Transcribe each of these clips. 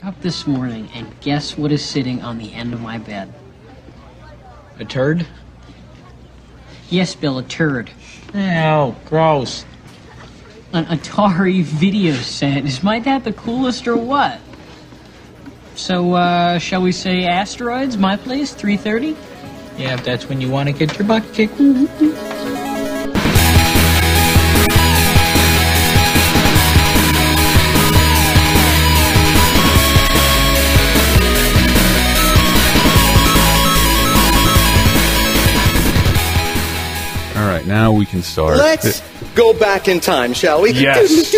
Up this morning, and guess what is sitting on the end of my bed? A turd? Yes, Bill, a turd. Ew, gross. An Atari video set. Is my dad the coolest or what? So, shall we say Asteroids, my place, 3:30? Yeah, if that's when you want to get your butt kicked. All right, now we can start. Let's go back in time, shall we? Yes.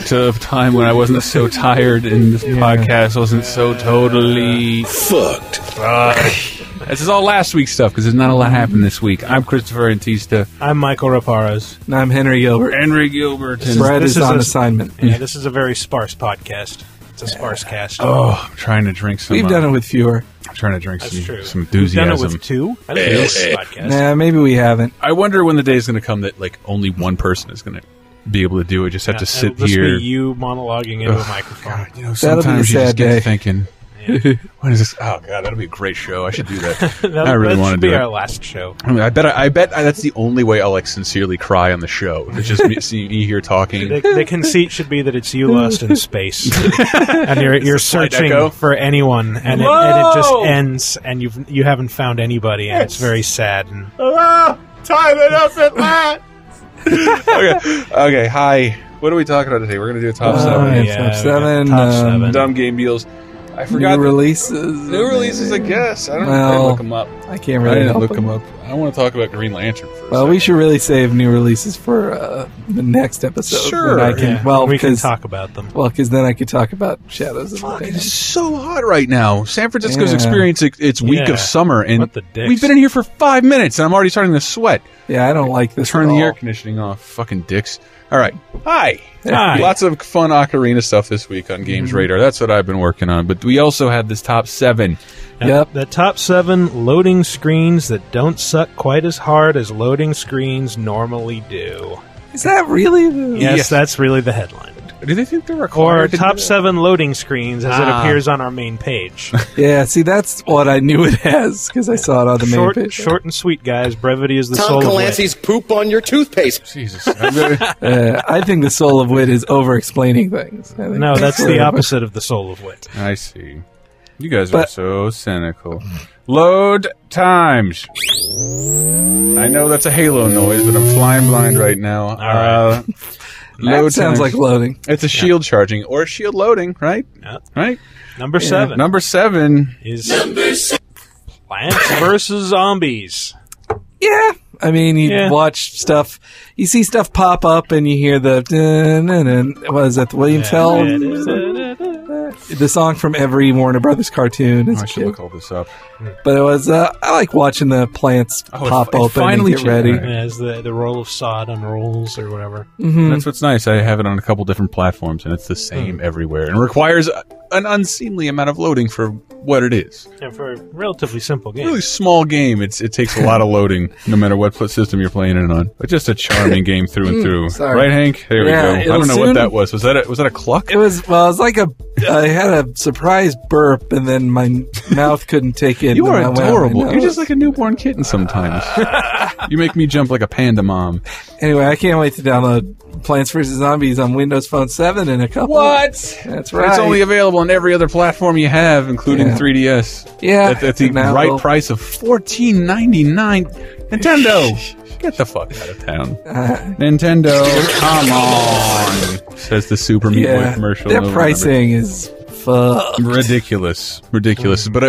To a time when I wasn't so tired and this podcast wasn't so totally fucked. This is all last week's stuff because there's not a lot happened this week. I'm Christopher Antista. I'm Michael Raparas. And I'm Henry Gilbert. Henry Gilbert. And Brad is on assignment. Yeah, this is a very sparse podcast. It's a sparse cast. Oh, I'm trying to drink some. We've done it with fewer. I'm trying to drink That's some true. enthusiasm. We've done it with two? I think this podcast. Nah, maybe we haven't. I wonder when the day is going to come that like only one person is going to be able to do it. Just have to sit it'll just here. Be you monologuing into a microphone. God, you know, That'll be sometimes a you just sad get day. thinking, what is this? Oh God, that'll be a great show. I should do that. I really that want to should do be it. our last show. I mean, I bet that's the only way I'll like sincerely cry on the show. It's just me, seeing me here talking. The conceit should be that it's you lost in space, and you're slight searching echo. for anyone, and it just ends, and you haven't found anybody, and it's very sad. And Time enough at last. Okay. Hi. What are we talking about today? We're going to do a top seven. Top seven. top seven. Dumb game deals. I forgot. New releases. New releases, I guess. I don't know. Well, Look them up. I can't I really didn't help look them. them up. I want to talk about Green Lantern first. Well, we should really save new releases for the next episode. Sure. When I can, Yeah, well, we can because talk about them. well, because then I could talk about Shadows of the Fuck, it Day. is so hot right now. San Francisco's Yeah. experiencing its week Yeah. of summer, and What the dicks? we've been in here for 5 minutes, and I'm already starting to sweat. Yeah, I don't like this. Turn at the all. air conditioning off. Fucking dicks. All right. Hi. Hi. Lots of fun Ocarina stuff this week on Games Radar. That's what I've been working on. But we also had this top 7. Yep. The top 7 loading screens that don't suck quite as hard as loading screens normally do. Is that really? The... Yes, that's really the headline. Do they think they're Or required? to do top that? 7 loading screens as it Ah. appears on our main page. Yeah. See, that's what I knew it as because I saw it on the main page. Short and sweet, guys. Brevity is the Tom soul of wit. Clancy's poop on your toothpaste. Jesus. I'm really- I think the soul of wit is over-explaining things. I think No, that's the what- opposite of the soul of wit. I see. You guys are But- so cynical. Load times. I know that's a Halo noise, but I'm flying blind right now. All right. That sounds like loading. It's a shield charging or shield loading, right? Yeah. Right? Number 7 Number 7. is Plants vs. Zombies. Yeah. I mean, you Yeah. watch stuff, you see stuff pop up and you hear the, what is that, the William Tell? The song from every Warner Brothers cartoon as I a should kid. look all this up. But it was, I like watching the plants pop it open finally and get ready. changed. As the roll of sod unrolls or whatever. That's what's nice. I have it on a couple different platforms, and it's the same everywhere. And it requires an unseemly amount of loading for what it is. And for a relatively simple game. Really small game. It takes a lot of loading, no matter what system you're playing it on. But just a charming game through and through. sorry. Right, Hank? There Yeah, we go. I it'll don't know what soon- that was. Was that a cluck? It was, well, it was like I had a surprise burp and then my mouth couldn't take it. You and are I went out my adorable. You're nose. just like a newborn kitten sometimes. You make me jump like a panda mom. Anyway, I can't wait to download Plants vs. Zombies on Windows Phone 7 in a couple. That's right. It's only available on every other platform you have, including Yeah. 3DS. Yeah. At the Now right they'll- price of $14.99. Nintendo, get the fuck out of town. Nintendo, come on, says the Super Meat Boy Yeah. commercial. Their over and pricing is fucked. over. Ridiculous. But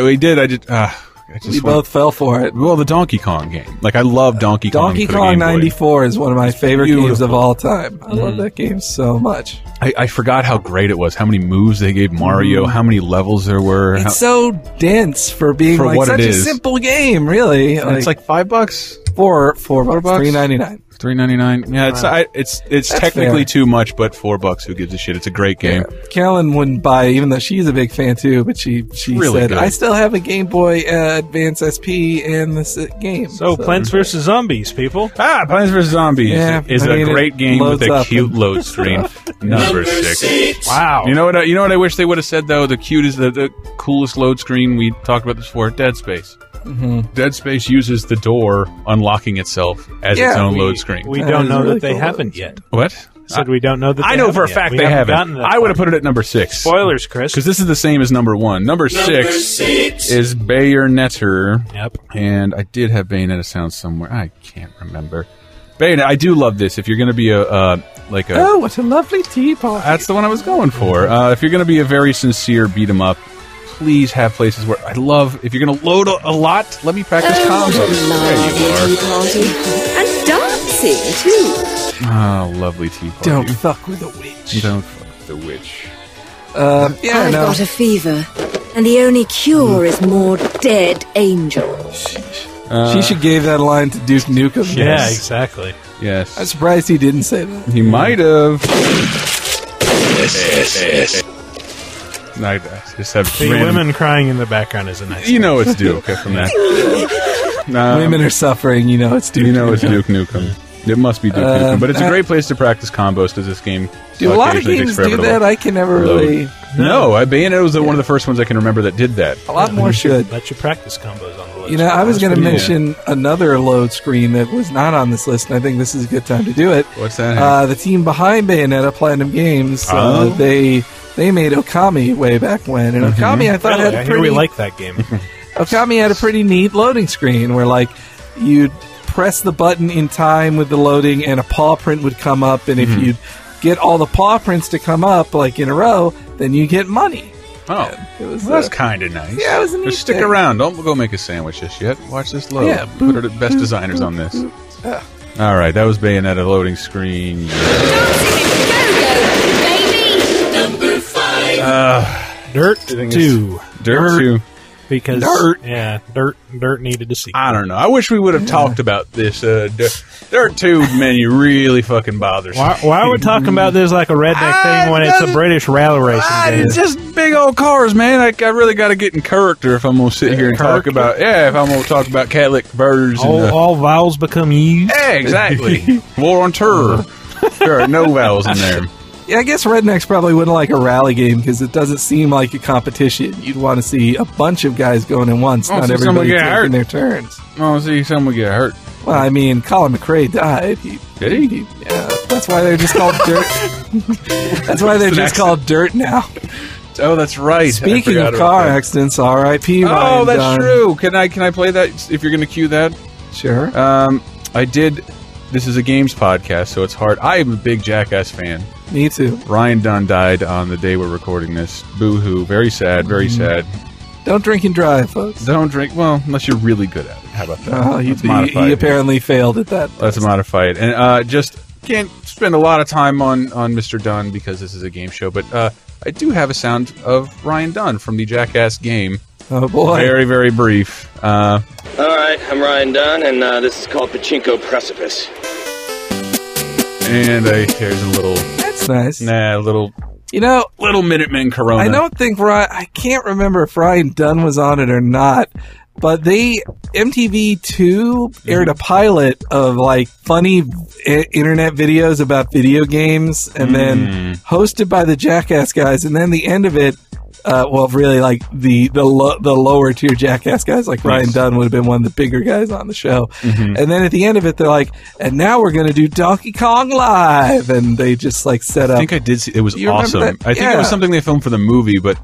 I just We both fell for it. well, the Donkey Kong game. Like, I love Donkey Kong. Donkey for the Kong Game Boy. 94 is one of my favorite games of beautiful. all time. I love that game so much. I forgot how great it was. How many moves they gave Mario. How many levels there were. It's so dense for being For like what such it a is. simple game, really. And it's like $5. $4, $4? $3.99. $3.99. Yeah, it's technically fair. too much, but $4. Who gives a shit? It's a great game. Yeah. Carolyn wouldn't buy it, even though she's a big fan too. But she Really said, good. "I still have a Game Boy Advance SP and this game." So Plants vs. Zombies, people. Plants vs. Zombies is a great game with a cute load screen. Number 6. Wow. You know what I wish they would have said though? The cutest, the coolest load screen. We talked about this before. Dead Space. Mm-hmm. Dead Space uses the door unlocking itself as its own load screen. We don't know that they haven't yet. What? Said we don't know that. I know for a fact they haven't. I would have put it at number 6. Spoilers, Chris. Because this is the same as number 1. Number 6 is Bayonetta. Yep. And I did have Bayonetta sound somewhere. I can't remember. Bayonetta. I do love this. If you're going to be oh, what a lovely teapot! That's the one I was going for. If you're going to be a very sincere beat 'em up, please have places where I love. If you're going to load a lot, let me practice combos. There you are. And dancing too. Oh, lovely tea party. Don't fuck with a witch. Don't fuck with the witch. I've got a fever, and the only cure is more dead angels. She should give that line to Duke Nukem. Yeah, exactly. Yes. I'm surprised he didn't say that. He might have. I just have The women crying in the background is a nice. You know it's Duke from that. Women are suffering. You know it's Duke. You know it's Duke Nukem. It must be Duke Nukem, but it's a great place to practice combos because this game. Do a lot of games do that? I can never really. No, Bayonetta was one of the first ones I can remember that did that. A lot more should. Let you practice combos on the list. You know, I was going to mention another load screen that was not on this list, and I think this is a good time to do it. What's that? The team behind Bayonetta, Platinum Games, they made Okami way back when, and Okami I thought had a pretty. I hear we like that game. Okami had a pretty neat loading screen where, like, you'd press the button in time with the loading, and a paw print would come up, and if you'd get all the paw prints to come up like in a row, then you get money. Oh, that's kind of nice. Yeah, it was a neat Just stick thing. around. Don't go make a sandwich just yet. Watch this load. Yeah, put the best designers on this. All right, that was Bayonetta loading screen. Number 5. Dirt 2. Dirt 2. Because dirt needed to see. I don't know. I wish we would have talked about this. Dirt 2 menu really fucking bothers me. Why are we talking about this like a redneck thing when it's a British rally racing game? It's just big old cars, man. I really got to get in character if I'm going to sit here and talk about... Yeah, if I'm going to talk about Cadillac converters. All vowels become U's? Yeah, exactly. War on Tour. There are no vowels in there. Yeah, I guess rednecks probably wouldn't like a rally game because it doesn't seem like a competition. You'd want to see a bunch of guys going in once, not everybody taking their turns. Oh, see someone get hurt. Well, I mean, Colin McRae died. Did he? Yeah, that's why they're just called Dirt. That's why they're just called Dirt now. Oh, that's right. Speaking of car accidents, R.I.P. Oh, that's true. Can I play that if you're going to cue that? Sure. I did. This is a games podcast, so it's hard. I am a big Jackass fan. Me too. Ryan Dunn died on the day we're recording this. Boo-hoo. Very sad, very sad. Don't drink and drive, folks. Don't drink, well, unless you're really good at it. How about that? He apparently failed at that. Let's modify it. And just can't spend a lot of time on Mr. Dunn because this is a game show, but I do have a sound of Ryan Dunn from the Jackass game. Oh, boy. Very, very brief. All right, I'm Ryan Dunn, and this is called Pachinko Precipice. And here's a little... That's nice. Little Minutemen Corona. I don't think I can't remember if Ryan Dunn was on it or not, but MTV2 aired a pilot of like funny internet videos about video games, and then hosted by the Jackass guys, and then the end of it. Really, like the lower tier Jackass guys, like Ryan Dunn would have been one of the bigger guys on the show. And then at the end of it, they're like, "And now we're going to do Donkey Kong Live," and they just like set up. I think I did see it was awesome. I think it was something they filmed for the movie, but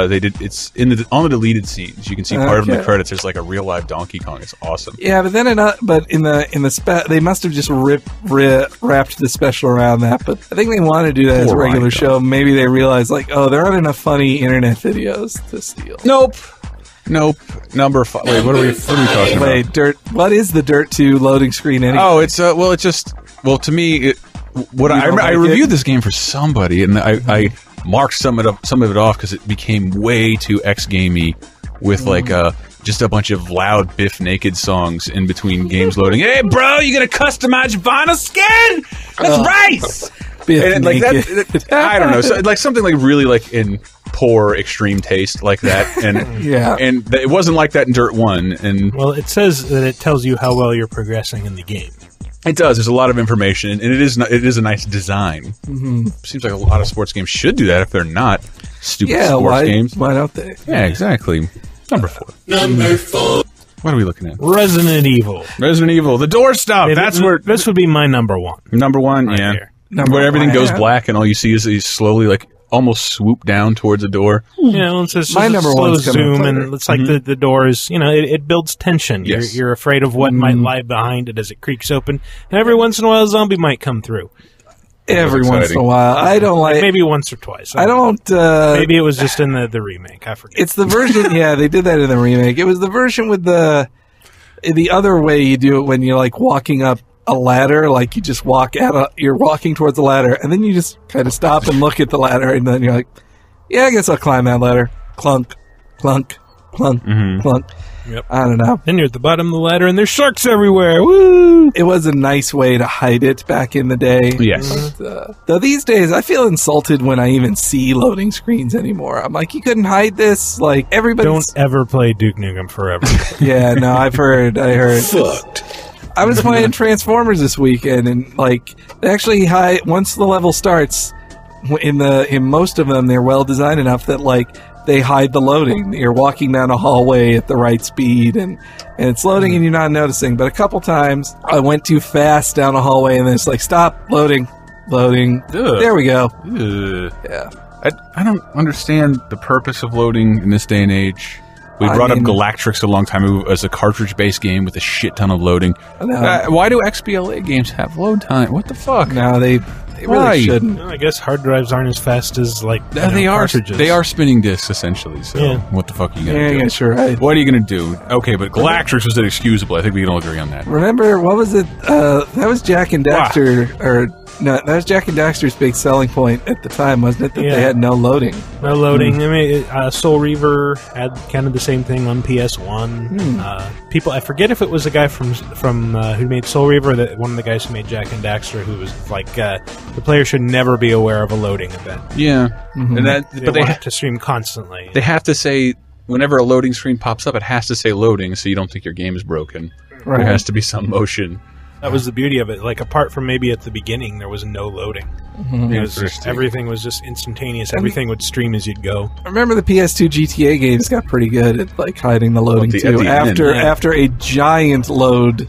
they did. It's on the deleted scenes. You can see part of the credits. There's like a real live Donkey Kong. It's awesome. Yeah, but then in the they must have just wrapped the special around that. But I think they want to do that as a regular show. Maybe they realize like, oh, there aren't enough funny internet videos to steal. Nope. Number 5. Wait, what are we talking about? Dirt. What is the Dirt 2 loading screen anyway? Oh, it's to me, I reviewed this game for somebody, and I marked some of it off because it became way too X-gamey with like just a bunch of loud Biff Naked songs in between games loading. Hey, bro, you gonna customize your vinyl skin? That's right. And like that, I don't know, so like something like really like in poor extreme taste like that, and and it wasn't like that in Dirt 1. And well, it says that it tells you how well you're progressing in the game. It does. There's a lot of information, and it is a nice design. Seems like a lot of sports games should do that if they're not stupid sports games. Why don't they? Yeah, exactly. Number 4. What are we looking at? Resident Evil. Resident Evil. The door stop. That's where this would be my number 1. Number 1, right here. Where everything goes black and all you see is he's slowly like almost swoop down towards the door. Yeah, well, it's just my number slow 1's zoom, and it's like the door is, you know, it builds tension. Yes. You're afraid of what might lie behind it as it creaks open, and every once in a while a zombie might come through. Every once in a while. I don't like... Maybe once or twice. I don't... maybe it was just in the remake. I forget. It's the version... Yeah, they did that in the remake. It was the version with the other way you do it when you're like walking up a ladder, like you just you're walking towards the ladder, and then you just kind of stop and look at the ladder, and then you're like, yeah, I guess I'll climb that ladder. Clunk, clunk, clunk, clunk. Yep. I don't know. Then you're at the bottom of the ladder, and there's sharks everywhere. Woo! It was a nice way to hide it back in the day. Yes. But, though these days, I feel insulted when I even see loading screens anymore. I'm like, you couldn't hide this? Like, everybody's... Don't ever play Duke Nukem Forever. Yeah, no, I heard. Fucked. I was playing Transformers this weekend, and like actually, once the level starts, in most of them, they're well designed enough that like they hide the loading. You're walking down a hallway at the right speed, and it's loading, and you're not noticing. But a couple times, I went too fast down a hallway, and then it's like, stop, loading. Ugh. There we go. Ugh. Yeah, I don't understand the purpose of loading in this day and age. We brought up Galactrix a long time ago as a cartridge-based game with a shit ton of loading. Why do XBLA games have load time? What the fuck? No, they really shouldn't. Well, I guess hard drives aren't as fast as like cartridges. They are spinning discs essentially. So what the fuck are you gonna do? Yeah, sure. Right. What are you gonna do? Okay, but Galactrix was inexcusable. I think we can all agree on that. Remember, what was it? That was Jack and Daxter, no, that was Jack and Daxter's big selling point at the time, wasn't it? That they had no loading. No loading. I mean, Soul Reaver had kind of the same thing on PS1. People, I forget if it was the guy from who made Soul Reaver, or one of the guys who made Jack and Daxter, who was like, the player should never be aware of a loading event. Yeah, and but they have to stream constantly. They have to say whenever a loading screen pops up, it has to say loading, so you don't think your game is broken. Right. There has to be some motion. That was the beauty of it. Like, apart from maybe at the beginning, there was no loading. Everything was just instantaneous. Everything would stream as you'd go. I remember the PS2 GTA games got pretty good at like hiding the loading too. After a giant loading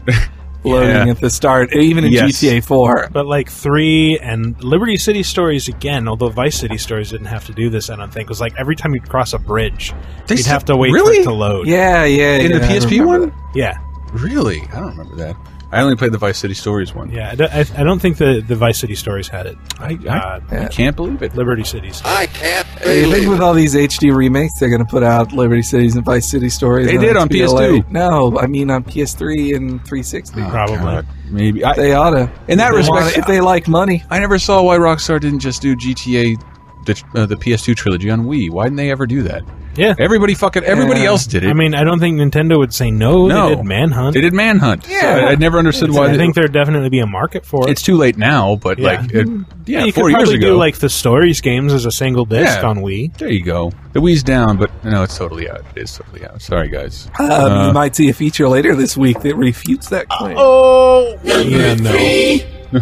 at the start, even in GTA 4. But like 3 and Liberty City Stories again, although Vice City Stories didn't have to do this, I don't think. It was like every time you'd cross a bridge, you'd have to wait for it to load. Yeah. In the PSP one? Yeah. Really? I don't remember that. I only played the Vice City Stories one. Yeah, I don't think the Vice City Stories had it. I can't believe it. Liberty Cities. I can't You think with all these HD remakes, they're going to put out Liberty Cities and Vice City Stories? They did on PS2. No, I mean on PS3 and 360. Probably. God, maybe. They ought to. In that respect, if they like money. I never saw why Rockstar didn't just do GTA, the PS2 trilogy on Wii. Why didn't they ever do that? Yeah. Everybody else did it. I mean, I don't think Nintendo would say no. They did Manhunt. They did Manhunt. Yeah. So I never understood why. I think there'd definitely be a market for it. It's too late now, but you 4 years could ago. do like the Stories games as a single disc on Wii. There you go. The Wii's down, but no, it's totally out. It is totally out. Sorry, guys. You might see a feature later this week that refutes that claim. Yeah, no.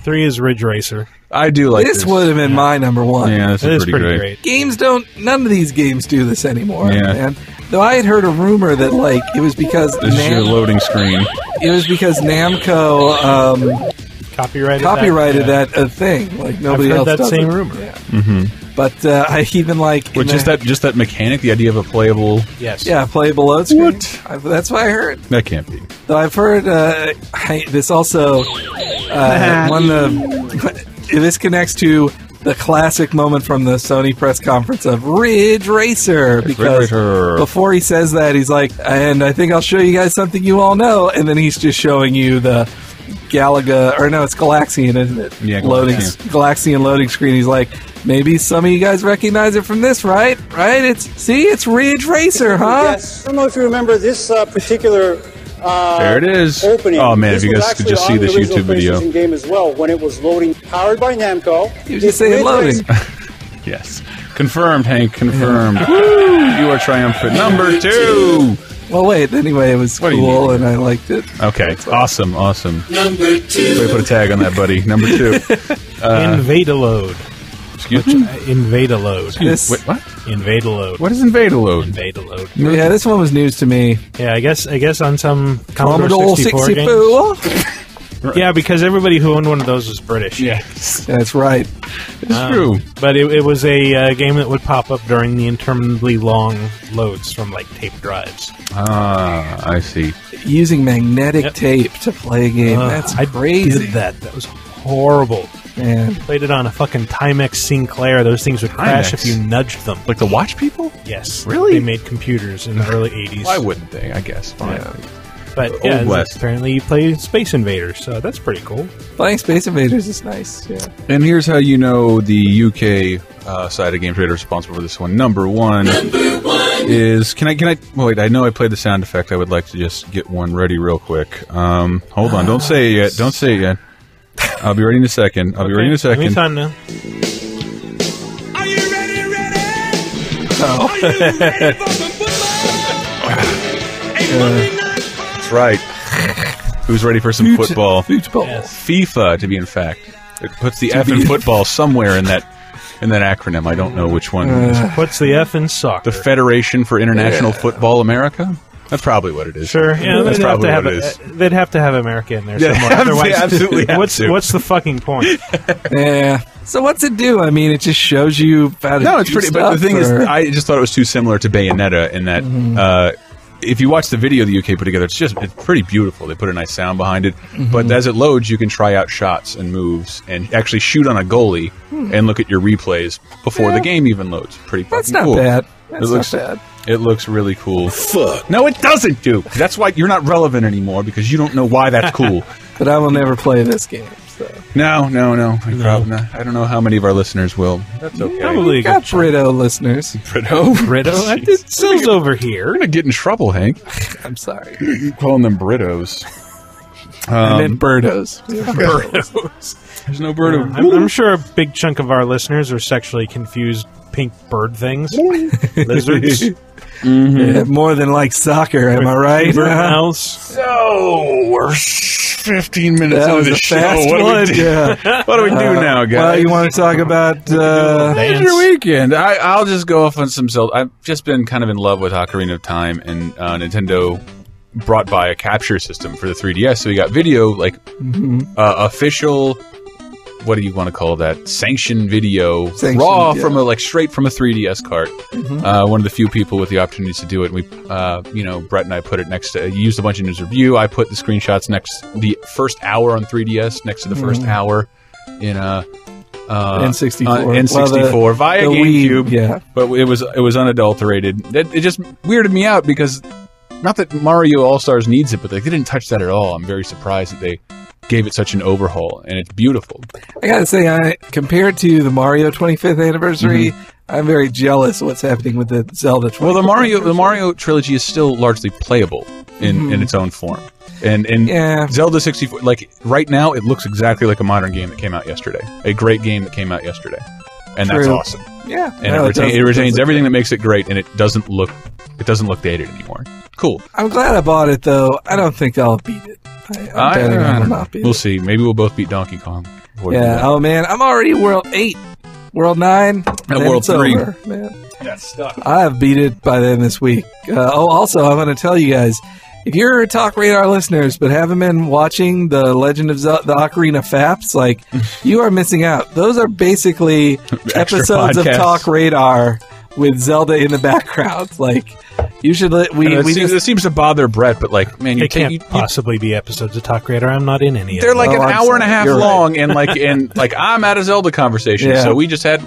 3 is Ridge Racer. I do like this. Would have been my number 1. Yeah, this is pretty great. Games none of these games do this anymore, Yeah. man. Though I had heard a rumor that like it was because This is your loading screen. It was because Namco copyrighted that thing. Like nobody else that does same it. rumor. Yeah. Mm-hmm. But I even like just that mechanic, the idea of a playable. Yes. Yeah, playable load screen. What? That's what I heard. That can't be. Though I've heard this also this connects to the classic moment from the Sony press conference of Ridge Racer, because before he says that, he's like, and I think I'll show you guys something you all know, and then he's just showing you the Galaga, or no, it's Galaxian, isn't it? Yeah, Galaxian loading screen. He's like, maybe some of you guys recognize it from this, right? Right? It's Ridge Racer, huh? Yes. I don't know if you remember this particular. There it is. Opening. Oh man, this if you guys could just see this YouTube video. Game as well when it was loading, powered by Namco. He was just saying loading. Yes, confirmed, Hank. Confirmed. Woo! You are triumphant. Number 2. Well, wait. Anyway, it was cool, and I liked it. Okay, awesome. Number 2. Put a tag on that, buddy. Number 2. Invade-a-load. Excuse me? Invade-a-load. Wait, what? Invade-a-load. What is Invade-a-load? Invade-a-load. Yeah, this one was news to me. Yeah, I guess on some Commodore 64 games. Yeah, because everybody who owned one of those was British. Yes. That's right. It's true. But it was a game that would pop up during the interminably long loads from, like, tape drives. Ah, I see. Using magnetic tape to play a game. That's crazy. I did that. That was horrible. Man. Played it on a fucking Timex Sinclair. Those things would crash if you nudged them. Like the watch people? Yes. Really? They made computers in the early 80s. Why wouldn't they? I guess. Fine. Yeah. But Old West. Apparently you play Space Invaders, so that's pretty cool. Playing Space Invaders is nice. Yeah. And here's how you know the UK side of Game Trader is responsible for this one. Number one is can I wait, I know I played the sound effect. I would like to just get one ready real quick. Hold on, don't say it yet. I'll be ready in a second. Anytime now. Are you ready? Oh. Are you ready for some football? That's right. Who's ready for some football? Football. Yes. FIFA, to be in fact. It puts the F in football somewhere in that acronym. I don't know which one. What's the F in soccer? The Federation for International Football America? That's probably what it is. Sure, yeah, that's probably what it is. They'd have to have America in there Yeah, somewhere. Otherwise, absolutely have to. What's the fucking point? Yeah. So what's it do? I mean, it just shows you how to No, it's do pretty. But the stuff, thing is, or- I just thought it was too similar to Bayonetta in that if you watch the video the UK put together, it's pretty beautiful. They put a nice sound behind it. But as it loads, you can try out shots and moves and actually shoot on a goalie and look at your replays before the game even loads. Pretty fucking That's not cool. bad. That's looks not bad. It looks really cool. Fuck. No, it doesn't, Duke. That's why you're not relevant anymore because you don't know why that's cool. But I will never play this game. So. No. Probably not. I don't know how many of our listeners will. That's okay. Probably We got Brito listeners. Brito? Brito? It sells over here. We're going to get in trouble, Hank. I'm sorry. You're calling them Britos. I meant Birdos. Birdos. There's no Birdo. I'm sure a big chunk of our listeners are sexually confused pink bird things. Lizards. Yeah, more than like soccer, am I right? Mouse. So, we're 15 minutes That into was the a show. fast What do we one, do? yeah. What do we do now, guys? Well, you want to talk about... How's your weekend? I'll just go off on some Zelda. I've just been kind of in love with Ocarina of Time, and Nintendo brought by a capture system for the 3DS, so we got video, like, official... What do you want to call that? Sanctioned video, raw from straight from a 3DS cart. One of the few people with the opportunities to do it. We, Brett and I put it next to. Used a bunch in his review. I put the screenshots next the first hour on 3D next to the first hour in N64, N64 via GameCube. Wii, yeah, but it was unadulterated. It just weirded me out because not that Mario All Stars needs it, but they didn't touch that at all. I'm very surprised that they gave it such an overhaul, and it's beautiful. I gotta say, compared to the Mario 25th anniversary, I'm very jealous of what's happening with the Zelda 25th Well, the Mario trilogy is still largely playable in its own form. And Zelda 64, like, right now, it looks exactly like a modern game that came out yesterday. A great game that came out yesterday. And that's awesome. Yeah. And it retains everything that makes it great, and it doesn't look dated anymore. Cool. I'm glad I bought it, though. I don't think I'll beat it. I'm betting I will not beat it. We'll see. Maybe we'll both beat Donkey Kong. Yeah. Oh, man. I'm already World 8. World 9. And World 3. Over, man. That's stuck. I have beat it by then this week. Also, I'm going to tell you guys, if you're TalkRadar listeners but haven't been watching the Legend of the Ocarina Faps, like, you are missing out. Those are basically episodes of TalkRadar with Zelda in the background. Like, you should it seems to bother Brett, but like, man, you can't possibly be episodes of TalkRadar. I'm not in any of them. They're like an hour and a half long, and like I'm at a Zelda conversation. Yeah. So we just had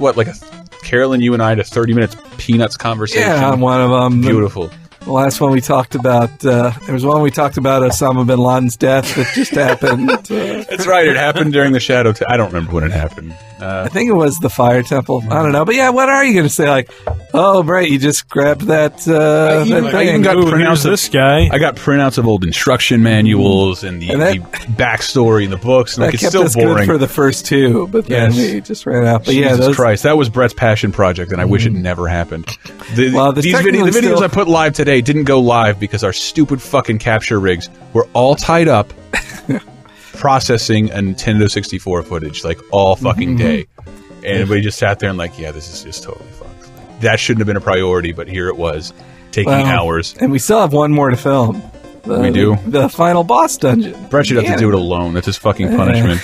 Carolyn, you and I had a 30 minutes Peanuts conversation. Yeah, I'm one of them. Beautiful. The last one we talked about, there was one we talked about Osama bin Laden's death that just happened. That's right. It happened during the Shadow. I don't remember when it happened. I think it was the Fire Temple. I don't know. But yeah, what are you going to say? Like, oh, right, you just grabbed that, I even got printouts of this guy. I got printouts of old instruction manuals and the backstory in the books. And that it's kept still us boring good for the first two, but then we just ran out. But Jesus Christ, that was Brett's passion project, and I wish it never happened. The videos I put live today didn't go live because our stupid fucking capture rigs were all tied up processing a Nintendo 64 footage like all fucking day. And everybody just sat there and like, yeah, this is just totally fucked. That shouldn't have been a priority, but here it was, taking hours. And we still have one more to film. We do? The final boss dungeon. Brett should have to do it alone. That's his fucking punishment.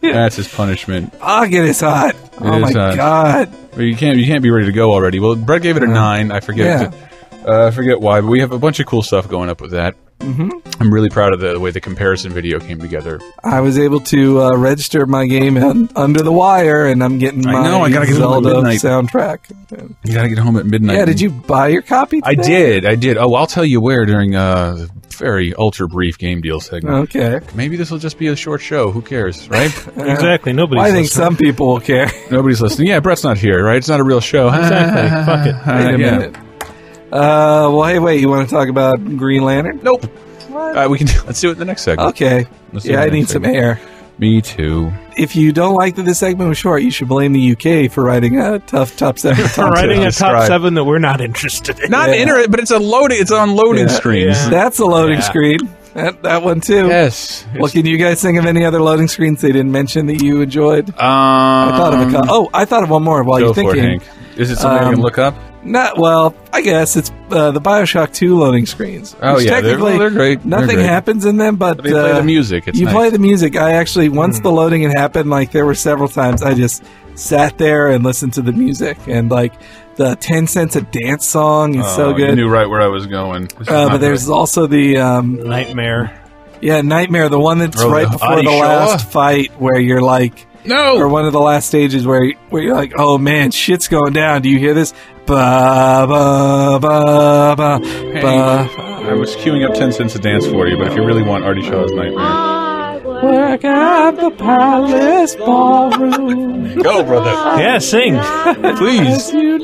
That's his punishment. It is hot. Oh my god. Well, you can't be ready to go already. Well, Brett gave it a 9. I forget. I forget why, but we have a bunch of cool stuff going up with that. I'm really proud of the way the comparison video came together. I was able to register my game Under the Wire, and I'm getting my I gotta get Zelda home at midnight. soundtrack. You gotta get home at midnight. Yeah, did you buy your copy today? I did. Oh, I'll tell you where during the very ultra-brief game deal segment. Okay. Maybe this will just be a short show. Who cares, right? Exactly. Nobody's I think listening. some people will care. Nobody's listening. Yeah, Brett's not here, right? It's not a real show. Exactly. Fuck it. Wait a minute. Well, hey, wait. You want to talk about Green Lantern? Nope. Let's do it in the next segment. Okay. I need some air. Me too. If you don't like that this segment was short, you should blame the UK for writing a tough top 7. For writing a top 7 that we're not interested in. Not interested, but it's on loading screens. Yeah. That's a loading screen. That one too. Yes. Well, can you guys think of any other loading screens they didn't mention that you enjoyed? I thought of one more while you're thinking. Hank. Is it something I can look up? Well, I guess it's the BioShock 2 loading screens. Oh yeah, they're great. Nothing happens in them, but they play the music. It's you nice. play the music. I actually once the loading had happened, like there were several times I just sat there and listened to the music, and like the 10 cents a dance song is so good. You knew right where I was going. But there's also the Nightmare. Yeah, Nightmare, the one that's right before the last fight where you're like. No! Or one of the last stages where you're like, oh man, shit's going down. Do you hear this? Ba, ba, ba, ba, ba. I was queuing up 10 cents a dance for you, but if you really want Artie Shaw's Nightmare. Work at the Palace Ballroom. Go, brother. Yeah, sing. Please. You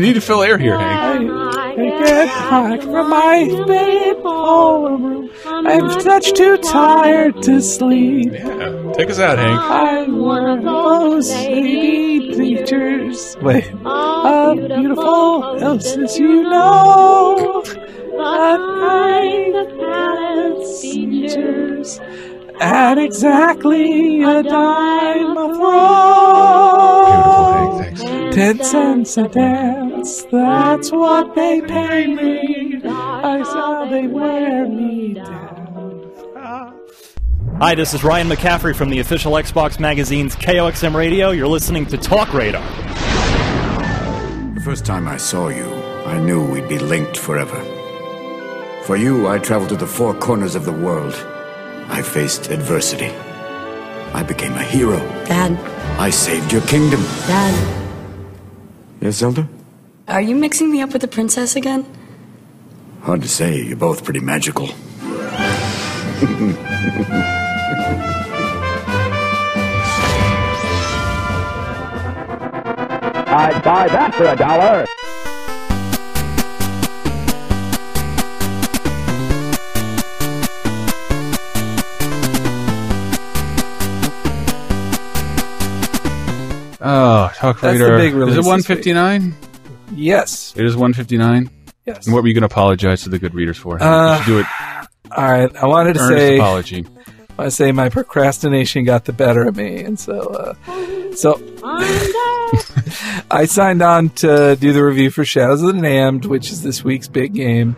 need to fill air here, Hank. I get hot from my bed ballroom. I'm such too tired to sleep. Yeah, take us out, Hank. I'm one of those lady teachers. Wait. Beautiful houses, you know. But the palace teachers at exactly a dime a throw. Beautiful, Hank. Thanks. 10 cents a dance, that's what they pay me. I saw they wear me down. Hi, this is Ryan McCaffrey from the official Xbox magazine's KOXM Radio. You're listening to TalkRadar. The first time I saw you, I knew we'd be linked forever. For you, I traveled to the four corners of the world. I faced adversity. I became a hero. Dad. I saved your kingdom. Dad. Yes, Zelda? Are you mixing me up with the princess again? Hard to say. You're both pretty magical. I'd buy that for $1. Oh, TalkRadar. Is it 159? Yes. It is 159? Yes. And what were you going to apologize to the good readers for? You should do it. All right. I wanted to Earnest apology. I say my procrastination got the better of me, and so I signed on to do the review for Shadows of the Damned, which is this week's big game.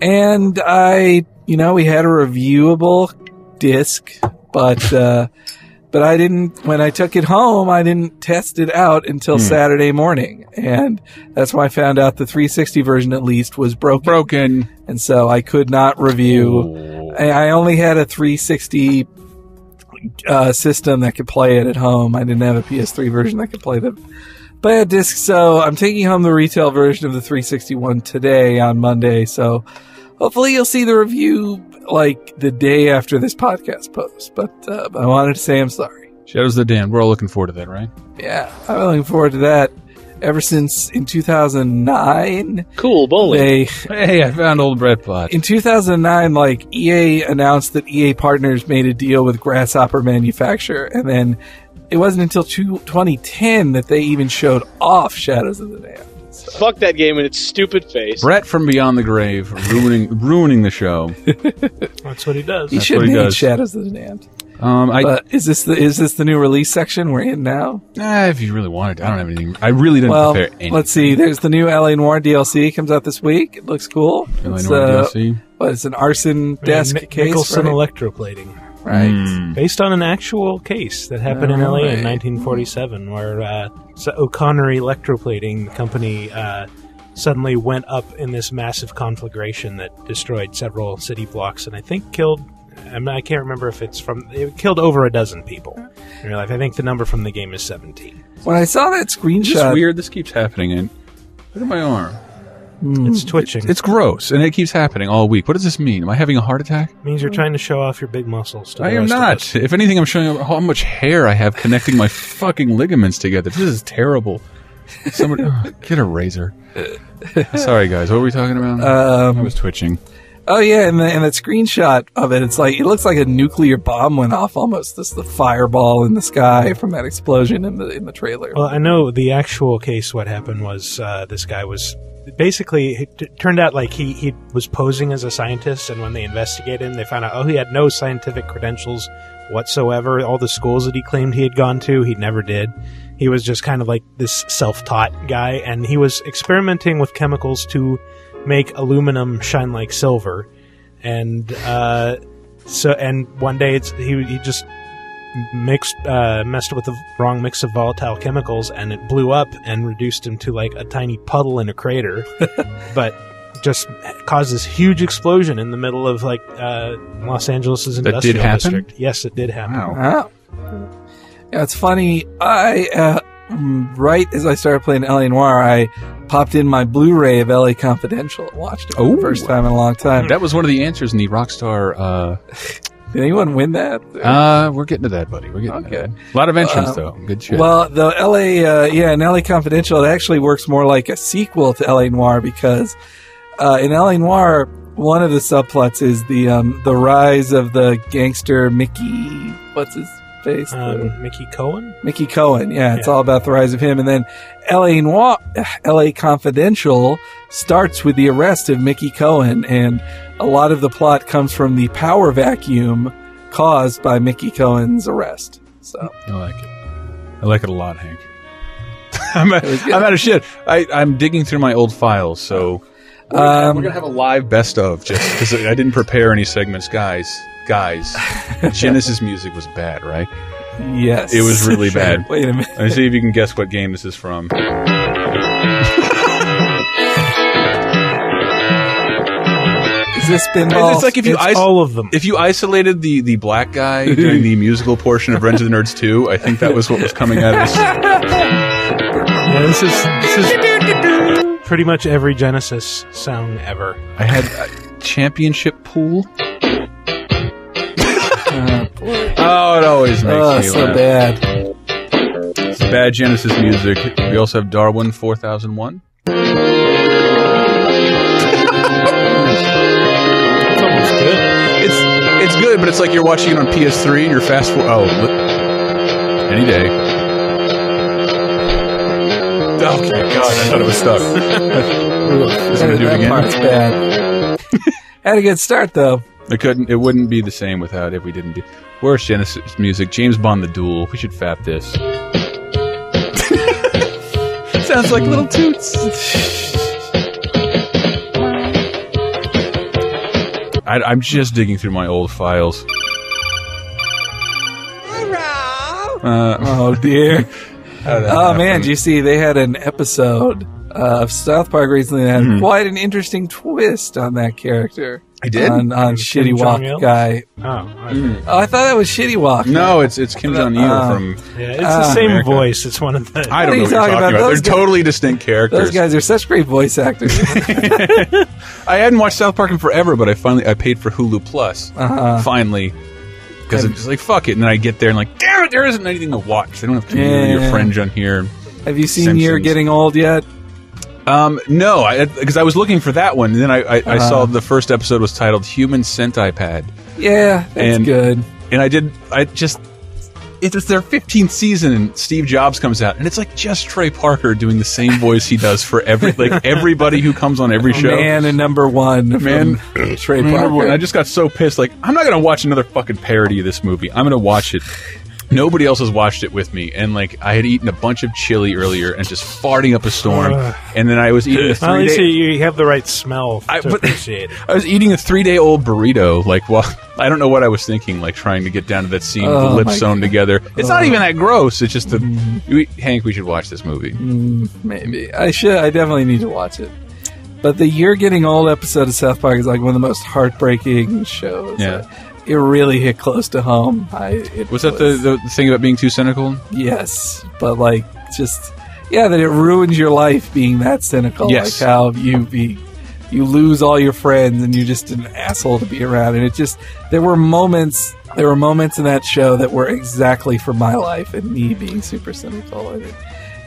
And we had a reviewable disc, but I didn't, when I took it home, I didn't test it out until Saturday morning. And that's when I found out the 360 version, at least, was broken. And so I could not review. I only had a 360 system that could play it at home. I didn't have a PS3 version that could play the But yeah, disc. So I'm taking home the retail version of the 361 today on Monday. So hopefully you'll see the review like the day after this podcast posts. But I wanted to say I'm sorry. Shadows of the Damned. We're all looking forward to that, right? Yeah, I'm looking forward to that. Ever since in 2009. Cool bowling. Hey, I found old Brett Plot. In 2009, like, EA announced that EA Partners made a deal with Grasshopper Manufacture, and then it wasn't until 2010 that they even showed off Shadows of the Damned. So. Fuck that game in its stupid face. Brett from Beyond the Grave ruining the show. That's what he does. He should make Shadows of the Damned. Is this the new release section we're in now? If you really wanted to. I don't have anything. I really didn't prepare anything. Let's see. There's the new LA Noire DLC comes out this week. It looks cool. LA Noire DLC? It's an arson desk case, Nicholson right? electroplating. Right. Based on an actual case that happened in LA in 1947 where O'Connor Electroplating Company suddenly went up in this massive conflagration that destroyed several city blocks and I think killed... I can't remember if it killed over a dozen people in real life. I think the number from the game is 17. When I saw that screenshot... It's weird. This keeps happening. And look at my arm. It's twitching. It's gross, and it keeps happening all week. What does this mean? Am I having a heart attack? It means you're trying to show off your big muscles. To I am not. If anything, I'm showing how much hair I have connecting my fucking ligaments together. This is terrible. Somebody, get a razor. Sorry, guys. What were we talking about? I was twitching. Oh yeah, and that screenshot of it, it looks like a nuclear bomb went off almost. This is the fireball in the sky from that explosion in the trailer. Well, I know the actual case. What happened was this guy was basically it turned out like he was posing as a scientist, and when they investigated him, they found out he had no scientific credentials whatsoever. All the schools that he claimed he had gone to, he never did. He was just kind of like this self-taught guy, and he was experimenting with chemicals to make aluminum shine like silver, and one day he just messed with the wrong mix of volatile chemicals, and it blew up and reduced him to like a tiny puddle in a crater, but just caused this huge explosion in the middle of like Los Angeles' industrial district. Yes, it did happen. Wow. Yeah, it's funny. Right as I started playing LA Noire, I popped in my Blu-ray of LA Confidential and watched it for the first time in a long time. That was one of the answers in the Rockstar... Did anyone win that? We're getting to that, buddy. We're getting to that. A lot of entrants, though. Good shit. Well, the LA... in LA Confidential, it actually works more like a sequel to LA Noire because in LA Noire, one of the subplots is the rise of the gangster Mickey... What's his... face? Mickey Cohen? Mickey Cohen, yeah. It's all about the rise of him. And then LA Confidential starts with the arrest of Mickey Cohen, and a lot of the plot comes from the power vacuum caused by Mickey Cohen's arrest. So I like it. I like it a lot, Hank. I'm out of shit. I'm digging through my old files, so we're going to have a live best of, just because I didn't prepare any segments. Guys, Genesis music was bad, right? Yes. It was really bad. Wait a minute. Let's see if you can guess what game this is from. Is this Pinball? It's like if you all of them. If you isolated the black guy during the musical portion of Revenge of the Nerds 2, I think that was what was coming out of this. Yeah, this is pretty much every Genesis song ever. I had a championship pool. Oh, it always makes me so laugh. bad. It's bad Genesis music. We also have Darwin 4001. It's almost good. It's good, but it's like you're watching it on PS3 and you're fast forward. Any day. Okay, God, I thought it was stuck. Is it gonna do it again? Part's bad. Had a good start though. It wouldn't be the same without if we didn't do. Where's Genesis music? James Bond: The Duel. We should fap this. Sounds like little toots. I'm just digging through my old files. Oh dear. Oh man, did you see they had an episode of South Park recently that had quite an interesting twist on that character. I did? On Shitty Walk guy. Oh, I thought that was Shitty Walk. No, it's Kim Jong-il from... Yeah, it's the same America. voice. It's one of the... I don't know what you're talking about. They're totally distinct characters. Those guys are such great voice actors. I hadn't watched South Park in forever, but I paid for Hulu Plus. Finally. Because I'm just like, fuck it. And then I get there and like, damn it, there isn't anything to watch. They don't have to hear your Fringe on here. Have you seen You're Getting Old yet? No, because I was looking for that one. And then I saw the first episode was titled Human Sentai Pad. Yeah, that's good. And it's their 15th season, and Steve Jobs comes out, and it's like just Trey Parker doing the same voice he does for everybody who comes on every show. Man and number one, Trey Parker. I just got so pissed. Like, I'm not gonna watch another fucking parody of this movie. I'm gonna watch it. Nobody else has watched it with me, and like I had eaten a bunch of chili earlier and just farting up a storm, and then I was eating a 3-day. You have the right smell to appreciate it. I was eating a 3-day-old burrito. Like, well, I don't know what I was thinking. Like trying to get down to that scene with the lips sewn together. It's not even that gross. It's just Hank, we should watch this movie. Maybe I should. I definitely need to watch it. But the You're Getting Old episode of South Park is like one of the most heartbreaking shows. Yeah. It really hit close to home. Was that the thing about being too cynical? Yes, but like that it ruins your life being that cynical. Yes. Like how you lose all your friends and you're just an asshole to be around. And there were moments in that show that were exactly for my life and me being super cynical. And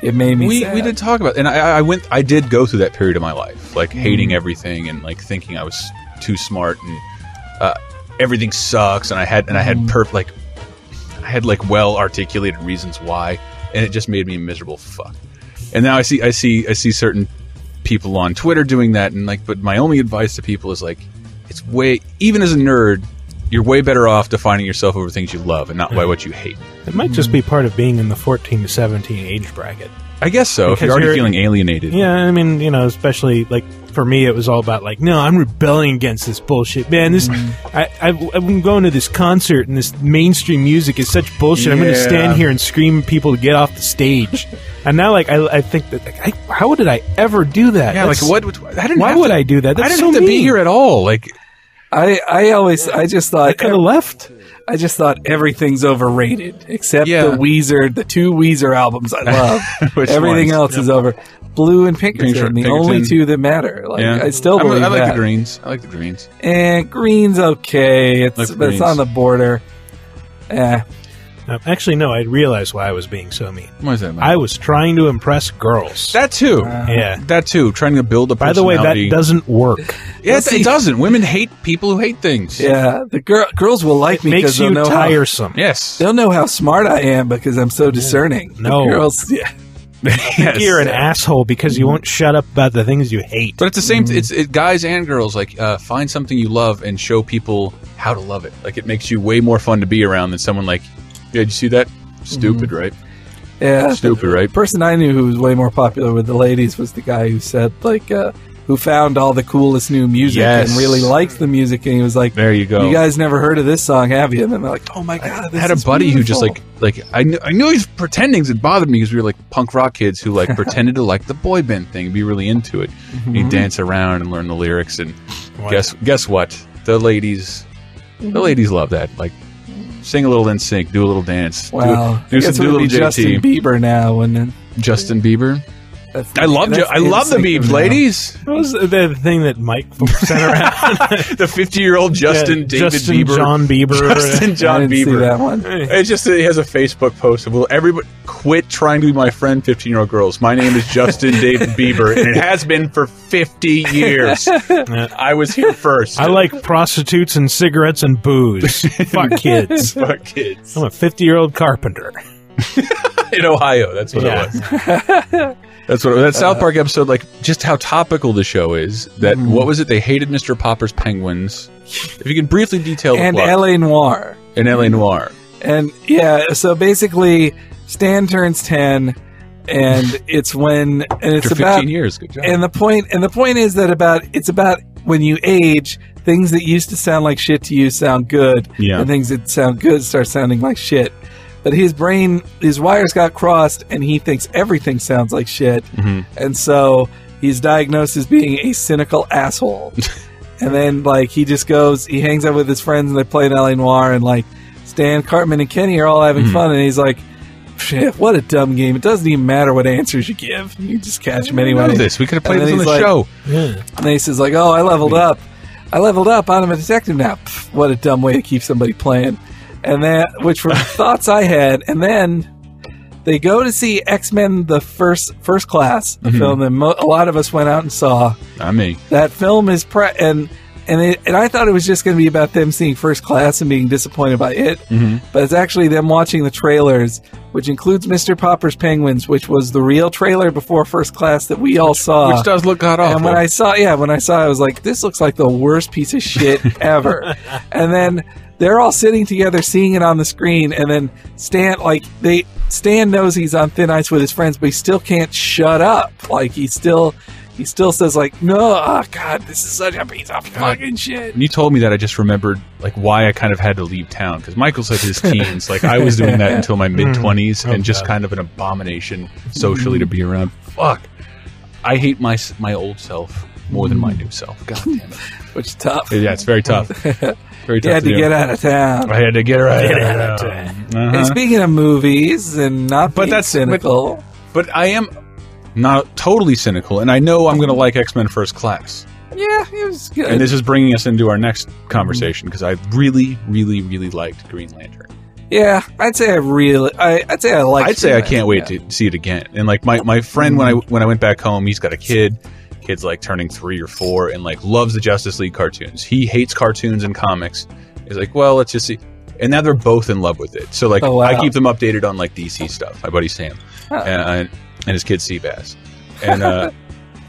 it made me sad. We did talk about it. And I did go through that period of my life, like hating everything and like thinking I was too smart and everything sucks, and I had well articulated reasons why, and it just made me a miserable fuck. And now I see certain people on Twitter doing that, and like, but my only advice to people is like, even as a nerd, you're way better off defining yourself over things you love and not by what you hate. It might just be part of being in the 14 to 17 age bracket. I guess so. Because if you're already feeling alienated. Yeah, I mean, especially like for me, it was all about like, no, I'm rebelling against this bullshit, man. This, I've been going to this concert, and this mainstream music is such bullshit. I'm going to stand here and scream at people to get off the stage. And now, like, I think that, like, how did I ever do that? Yeah, That's, like what? Why would I do that? That's I didn't so have to mean. be here at all. Like, I just thought I could have left. I just thought everything's overrated, except the two Weezer albums I love. Everything else is over. Blue and Pinkerton, the only two that matter. Like, I still believe I like that. the Greens. I like the Greens. And Green's okay. But it's on the border. Actually, no, I realized why I was being so mean. Why is that, man? I was trying to impress girls. That too. Yeah. That too. Trying to build a By the way, that doesn't work. Yeah, it doesn't. Women hate people who hate things. Yeah, the girls will like me because they'll know tiresome. They'll know how smart I am because I'm so discerning. No. The girls, I think you're an asshole because you won't shut up about the things you hate. But it's the same. It's guys and girls. Like, find something you love and show people how to love it. Like, it makes you way more fun to be around than someone like, yeah, did you see that? Stupid, right? Yeah. Stupid, right? The person I knew who was way more popular with the ladies was the guy who said, like, who found all the coolest new music and really liked the music, and he was like, there you go. You guys never heard of this song, have you? And then they're like, oh my God, this I had a buddy beautiful. who just like I knew he was pretending, because it bothered me because we were like punk rock kids who like pretended to like the boy band thing and be really into it. And he'd dance around and learn the lyrics, and guess what? The ladies love that. Like, sing a little NSYNC, do a little dance. Wow. Do a little JT. Justin Bieber now, wouldn't it? Justin Bieber? I love the Biebs, ladies. What was the thing that Mike sent around? The 50-year-old David Bieber. John Bieber. Justin John I didn't Bieber. see that one. It's just that he has a Facebook post of, will everybody quit trying to be my friend, 15-year-old girls. My name is Justin David Bieber, and it has been for 50 years. I was here first. I like prostitutes and cigarettes and booze. Fuck kids. Fuck kids. I'm a 50-year-old carpenter. In Ohio, that's what it was. That's what that South Park episode, like, just how topical the show is. That what was it? They hated Mr. Popper's penguins. If you can briefly detail the plot. L.A. Noire. And L.A. Noire. And so basically, Stan turns 10, and it's after 15 years. Good job. And the point is that it's about when you age, things that used to sound like shit to you sound good, and things that sound good start sounding like shit. But his wires got crossed, and he thinks everything sounds like shit. And so he's diagnosed as being a cynical asshole. And then, like, he just goes, he hangs out with his friends and they're playing L.A. Noire, and, like, Stan, Cartman, and Kenny are all having fun, and he's like, shit, what a dumb game. It doesn't even matter what answers you give. You just catch them anyway. I know this. We could have played this on the show. Yeah. And then he says, like, oh, I leveled up. I'm a detective now. Pff, what a dumb way to keep somebody playing. And that, which were thoughts I had. And then they go to see X-Men, the first class, the film that a lot of us went out and saw. Not me. That film is and I thought it was just going to be about them seeing First Class and being disappointed by it, but it's actually them watching the trailers, which includes Mr. Popper's Penguins, which was the real trailer before First Class that we all saw. Which does look god awful. And when I saw it, I was like, this looks like the worst piece of shit ever. And then they're all sitting together seeing it on the screen, and then Stan knows he's on thin ice with his friends, but he still can't shut up. Like, he still says, like, no, oh, God, this is such a piece of fucking shit. When you told me that, I just remembered, like, why I kind of had to leave town. Because Michael's like his teens. Like, I was doing that until my mid-20s, and just kind of an abomination socially to be around. Fuck. I hate my old self more than my new self. God damn it. Which is tough. Yeah, it's very tough. Very tough. You had to get out of town. I had to get out of town. And speaking of movies, and not being cynical. But I am not totally cynical, and I know I'm going to like X-Men First Class. Yeah, it was good. And this is bringing us into our next conversation, because I really, really, really liked Green Lantern. Yeah, I'd say I liked it. I'd say I can't wait to see it again. And like my friend, when I went back home, he's got a kid. Kid's like turning 3 or 4, and like loves the Justice League cartoons. He hates cartoons and comics. He's like, well, let's just see. And now they're both in love with it. So like, I keep them updated on like DC stuff. My buddy Sam and his kid Seabass,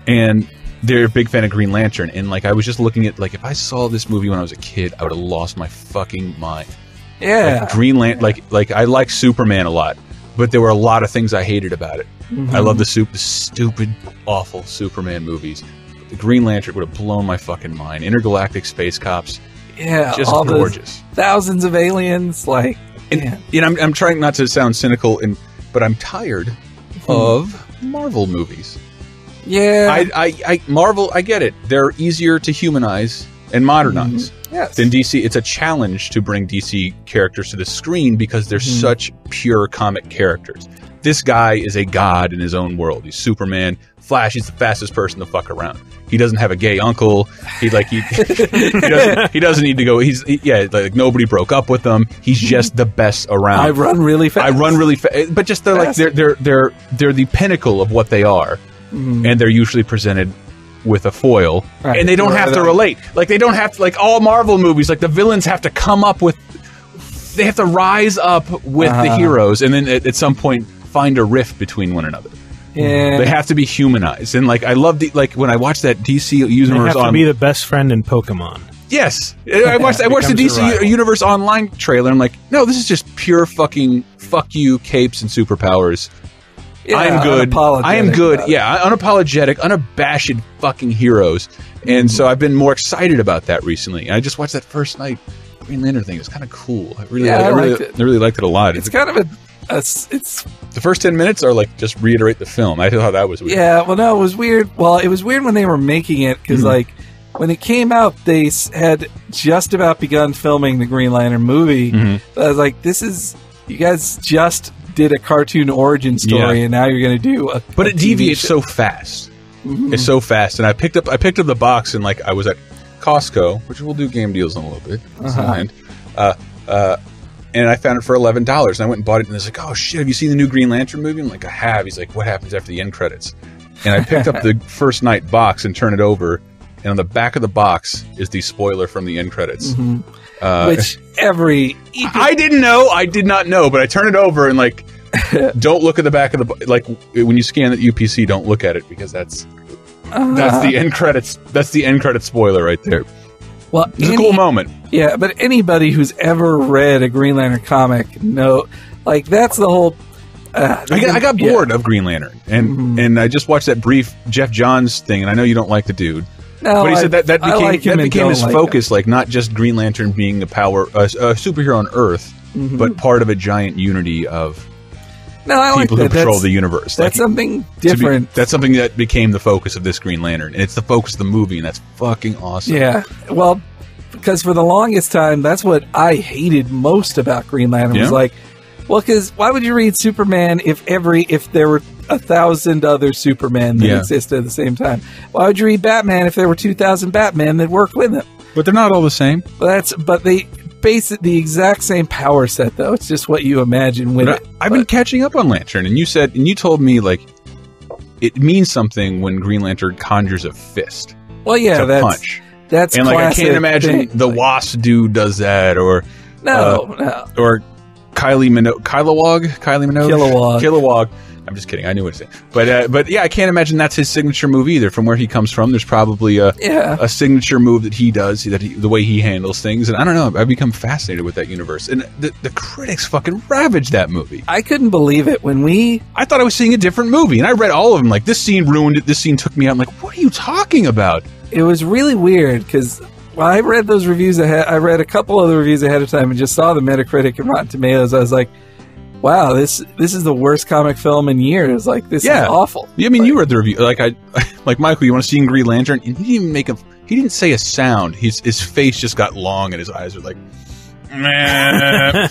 and they're a big fan of Green Lantern. And like, I was just looking at, like, if I saw this movie when I was a kid, I would have lost my fucking mind. Yeah, like, Green Lantern. Like I like Superman a lot, but there were a lot of things I hated about it. I love the stupid, awful Superman movies. The Green Lantern would have blown my fucking mind. Intergalactic space cops. Yeah, just all gorgeous. Thousands of aliens. Like, and I'm trying not to sound cynical, but I'm tired of Marvel movies. Yeah, Marvel. I get it. They're easier to humanize and modernize. Yes. Than DC. It's a challenge to bring DC characters to the screen because they're such pure comic characters. This guy is a god in his own world. He's Superman. Flash, he's the fastest person to fuck around. He doesn't have a gay uncle. He doesn't need to go. Like nobody broke up with him. He's just the best around. I run really fast. But just they're the pinnacle of what they are, and they're usually presented with a foil, and they don't have to relate. Like they don't have to, like all Marvel movies. Like the villains have to come up with. They have to rise up with the heroes, and then at some point find a rift between one another. Yeah, they have to be humanized, and like I love when I watch that DC universe. They have to be the best friend in Pokemon. Yes, I watched the DC Universe Online trailer. I'm like, no, this is just pure fucking fuck you, capes and superpowers. Yeah, I am good. I am good. Yeah, unapologetic, unabashed fucking heroes. And so I've been more excited about that recently. And I just watched that first night Green Lantern thing. It's kind of cool. I really liked it a lot. It's kind of it's the first 10 minutes are like just reiterate the film. I thought that was weird. Yeah, well, no, it was weird. Well, it was weird when they were making it because like when it came out, they had just about begun filming the Green Lantern movie. I was like, you guys just did a cartoon origin story, and now you're going to do a. But it deviates so fast. It's so fast, and I picked up the box, and like I was at Costco, which we'll do game deals in a little bit. And I found it for $11, and I went and bought it. And it's like, oh shit, have you seen the new Green Lantern movie? I'm like, I have. He's like, what happens after the end credits? And I picked up the first night box and turned it over, and on the back of the box is the spoiler from the end credits. Which I didn't know. I did not know, but I turned it over and like, don't look at the back of the, like when you scan the UPC, don't look at it because that's the end credits. That's the end credit spoiler right there. Well, it's a cool moment. Yeah, but anybody who's ever read a Green Lantern comic like that's the whole. I got bored of Green Lantern, and I just watched that brief Jeff Johns thing, and I know you don't like the dude. No, but he said that became his focus, like not just Green Lantern being a superhero on Earth, but part of a giant unity of No, I like people who that. patrol the universe. That's something different. That's something that became the focus of this Green Lantern, and it's the focus of the movie, and that's fucking awesome. Yeah. Well, because for the longest time, that's what I hated most about Green Lantern. Was like, well, because why would you read Superman if there were 1,000 other Supermen that existed at the same time? Why would you read Batman if there were 2,000 Batman that worked with him? But they're not all the same. But they base it the exact same power set, though. It's just what you imagine with it. I've been catching up on Lantern, and you told me like it means something when Green Lantern conjures a fist. Well, yeah, to punch. That's and like I can't imagine thing. the Wasp dude does that, or no, or Kilowog. I'm just kidding. I knew what to say, but yeah, I can't imagine that's his signature move either. From where he comes from, there's probably a signature move that he does, the way he handles things, and I don't know. I've become fascinated with that universe, and the critics fucking ravaged that movie. I couldn't believe it when I thought I was seeing a different movie, and I read all of them. Like, this scene ruined it. This scene took me out. I'm like, what are you talking about? It was really weird because I read those reviews ahead. I read a couple of the reviews ahead of time and just saw the Metacritic and Rotten Tomatoes. I was like, wow, this is the worst comic film in years. Like, this is awful. Yeah, I mean, you read the review. Like Michael, you want to see Green Lantern? And he didn't say a sound. His face just got long and his eyes were like, I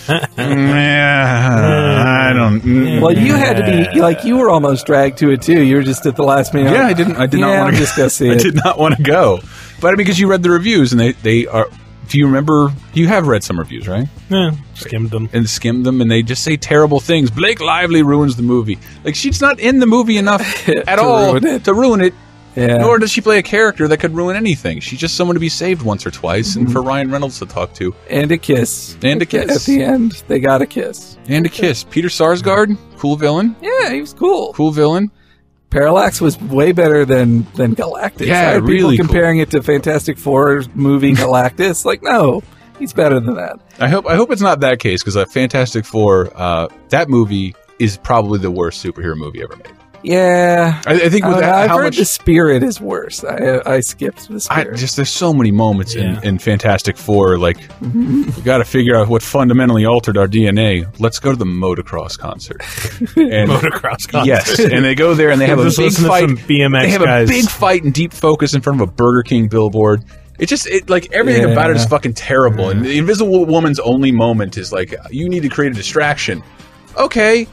don't. Well, you had to be like, you were almost dragged to it too. You were just at the last minute. Yeah, I did not want to just go see it. I did not want to go, but because you read the reviews and they are. Do you remember? You have read some reviews, right? Yeah, skimmed them, and they just say terrible things. Blake Lively ruins the movie. Like, she's not in the movie enough at all to ruin it. Yeah. Nor does she play a character that could ruin anything. She's just someone to be saved once or twice, and for Ryan Reynolds to talk to. And a kiss. And a kiss. At the end, they got a kiss. And a kiss. Peter Sarsgaard, cool villain. Yeah, he was cool. Cool villain. Parallax was way better than Galactus. Yeah, I had really people comparing it to Fantastic Four movie Galactus. Like, no, he's better than that. I hope it's not that case, because Fantastic Four, that movie is probably the worst superhero movie ever made. Yeah, I think with I've how heard much the Spirit is worse. I skipped the Spirit. There's so many moments in Fantastic Four. Like, we got to figure out what fundamentally altered our DNA. Let's go to the motocross concert. And motocross concert. Yes, and they go there and they have a big fight. BMX they have guys. a big fight in deep focus in front of a Burger King billboard. Everything about it is fucking terrible. And the Invisible Woman's only moment is like, you need to create a distraction. Okay.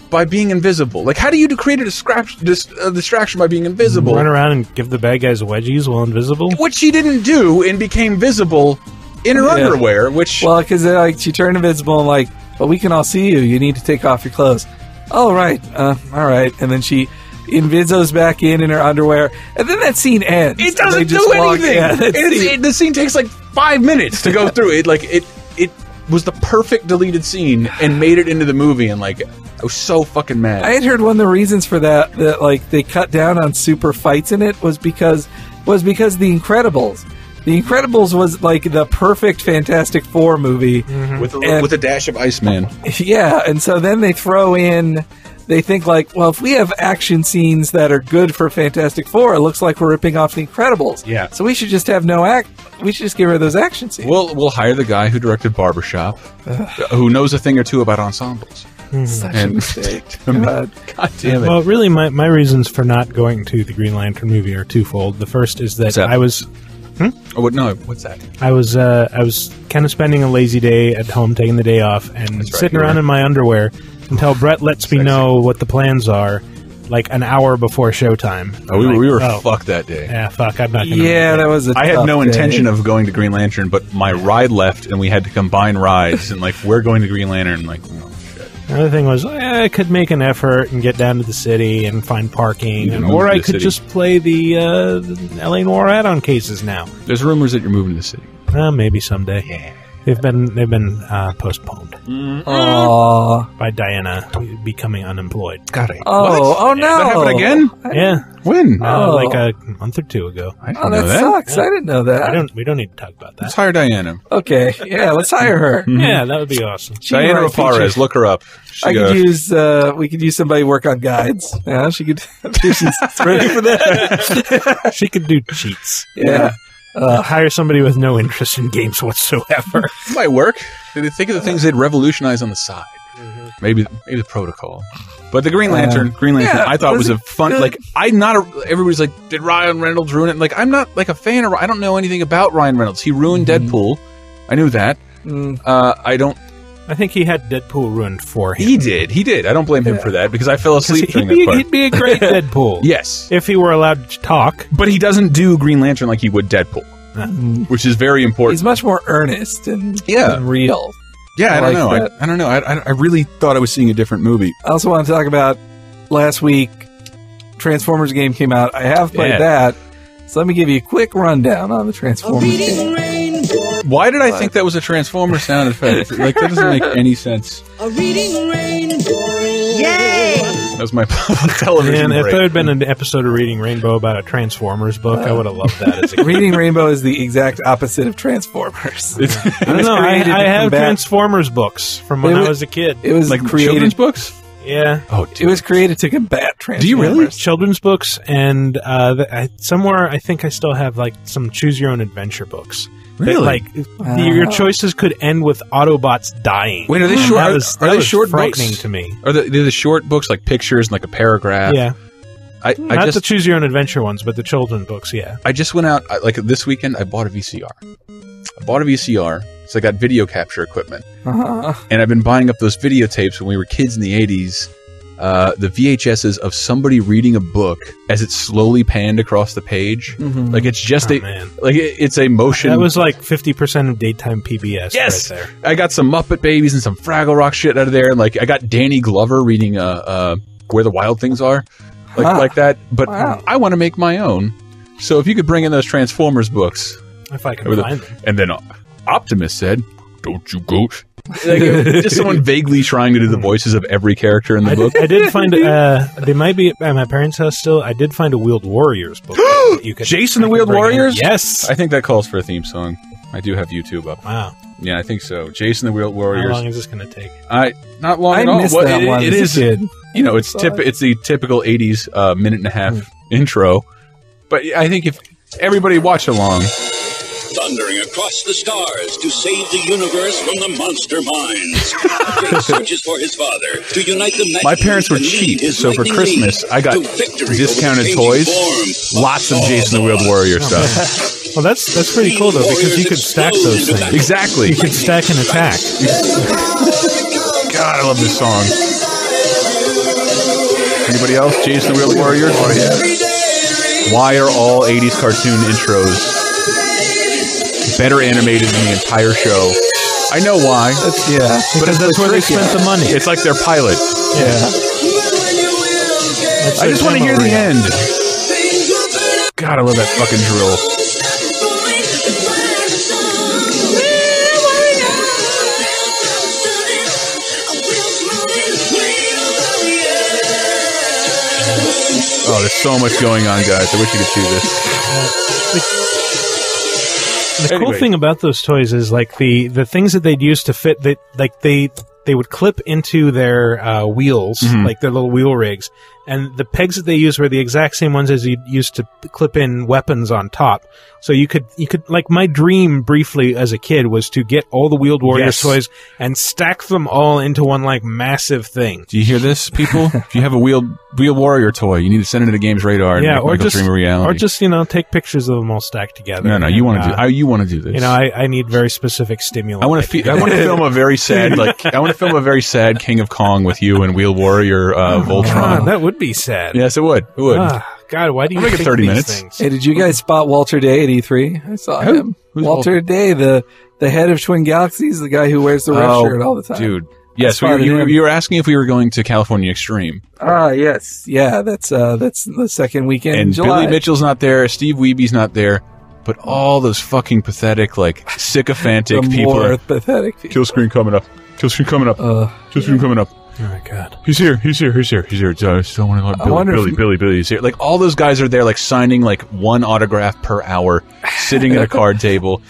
By being invisible. Like, how do you create a distraction by being invisible? Run around and give the bad guys wedgies while invisible? Which she didn't do, and became visible in her underwear, which... Well, because she turned invisible and like, but we can all see you. You need to take off your clothes. Oh, right. All right. And then she invisos back in her underwear, and then that scene ends. It doesn't do anything! The scene takes like 5 minutes to go through. It was the perfect deleted scene and made it into the movie, and like... I was so fucking mad. I had heard one of the reasons for that like they cut down on super fights in it was because The Incredibles. The Incredibles was like the perfect Fantastic Four movie with a dash of Iceman. Yeah, and so then they throw in. They think like, well, if we have action scenes that are good for Fantastic Four, it looks like we're ripping off The Incredibles. Yeah. So we should just have we should just get rid of those action scenes. We'll hire the guy who directed Barbershop, who knows a thing or two about ensembles. Such a mistake. God damn it. Well, really, my reasons for not going to the Green Lantern movie are twofold. The first is that I was... Oh, no, what's that? I was kind of spending a lazy day at home, taking the day off, and sitting around in my underwear until Brett lets me know what the plans are, like an hour before showtime. Oh, we were fucked that day. Yeah, fuck, I'm not going to that was I had no intention of going to Green Lantern, but my ride left, and we had to combine rides, and like, we're going to Green Lantern, like... Another thing was, I could make an effort and get down to the city and find parking, or I could just play the LA Noire add-on cases now. There's rumors that you're moving to the city. Maybe someday. Yeah. They've been postponed. By Diana becoming unemployed. Got it. Oh no! That happened again? Yeah. When? Like a month or two ago. I didn't know that sucks. I didn't know that. We don't need to talk about that. Let's hire Diana. Okay. Yeah, let's hire her. Yeah, that would be awesome. Diana Raparez, look her up. We could use somebody to work on guides. Yeah, she could. She's ready for that. She could do cheats. Yeah. Hire somebody with no interest in games whatsoever. It might work. Think of the things they'd revolutionize on the side. Maybe the Protocol. But the Green Lantern, I thought was a fun. Good. Like everybody's like, did Ryan Reynolds ruin it? Like I'm not like a fan of. I don't know anything about Ryan Reynolds. He ruined Deadpool. I knew that. I don't. I think he had Deadpool ruined for him. He did. I don't blame him for that because I fell asleep during that part. He'd be a great Deadpool. Yes. If he were allowed to talk. But he doesn't do Green Lantern like he would Deadpool, which is very important. He's much more earnest and real. Yeah, I don't know. I don't know. I really thought I was seeing a different movie. I also want to talk about last week, Transformers game came out. I have played that. So let me give you a quick rundown on the Transformers game. Why did I think that was a Transformer sound effect? Like, that doesn't make any sense. A reading rainbow. Yay! That was my public television Man, if break. there had been an episode of Reading Rainbow about a Transformers book, I would have loved that as a kid. Reading Rainbow is the exact opposite of Transformers. I don't know. I have Transformers books from when I was a kid. It was like created, children's books? Yeah. Oh, it was created to combat Transformers. Do you really? Children's books, and somewhere I think I still have like some Choose Your Own Adventure books. Really? That, your choices could end with Autobots dying. Wait, are they short? Are they short frightening books? To me. Are they the short books, like pictures and like a paragraph? Yeah. I Not just the Choose Your Own Adventure ones, but the children's books, yeah. I just went out, like this weekend, I bought a VCR. So I got video capture equipment. And I've been buying up those videotapes when we were kids in the 80s. The VHSs of somebody reading a book as it's slowly panned across the page. Like it's just it's a motion. That was like 50% of daytime PBS. Yes, right there. I got some Muppet Babies and some Fraggle Rock shit out of there, and like I got Danny Glover reading Where the Wild Things Are, like that. But I want to make my own. So if you could bring in those Transformers books, if I can find them. And then Optimus said, "Don't you go." Like, just someone vaguely trying to do the voices of every character in the book. I did find they might be at my parents' house still. I did find a Wheeled Warriors book. Jason the Wheeled Warriors? Yes. I think that calls for a theme song. I do have YouTube up. Wow. Yeah, I think so. Jason the Wheeled Warriors. How long is this going to take? Not long at all. I missed that one. It is. You know, it's the typical 80s minute and a half intro. But I think if everybody watch along. Thundering across the stars to save the universe from the monster minds. Jake searches for his father to unite the. My parents were cheap, so for Christmas I got discounted toys, lots of Jason the Wheeled Warrior stuff. Well, that's pretty cool though, because you could stack those things. Exactly, you could stack and attack. God, I love this song. Anybody else? Jason the Wheeled Warriors? Oh yeah. Why are all 80s cartoon intros better animated than the entire show? I know why. Because that's where they spent the money. It's like their pilot. Yeah. I just want to hear the end. God, I love that fucking drill. Oh, there's so much going on, guys. I wish you could see this. The cool thing about those toys is like the things that they'd use to fit that like they would clip into their wheels, like their little wheel rigs, and the pegs that they used were the exact same ones as you'd used to clip in weapons on top. So you could like my dream briefly as a kid was to get all the Wheeled Warriors toys and stack them all into one like massive thing. Do you hear this, people? If you have a Wheeled Warrior toy, you need to send it to Games Radar and make Michael's dream a reality. Or just take pictures of them all stacked together. No, you want to do this. I need very specific stimuli. I want to film a very sad I want to film a very sad King of Kong with you and Wheeled Warrior Voltron. God, that would be sad. Yes, it would. It would. God, why do you make it 30 minutes? Things? Hey, did you guys spot Walter Day at E3? I saw him. Who's Walter Day, the head of Twin Galaxies, the guy who wears the red shirt all the time. Dude. Yes, you were asking if we were going to California Extreme. Yes. Yeah, that's the second weekend in July. Billy Mitchell's not there, Steve Weeby's not there, but all those fucking pathetic, like, sycophantic people. More pathetic people. Kill screen coming up. Kill screen coming up. Kill screen coming up. Oh my God. He's here. I still want to Billy's here. Like, all those guys are there, like, signing, like, one autograph per hour, sitting at a card table.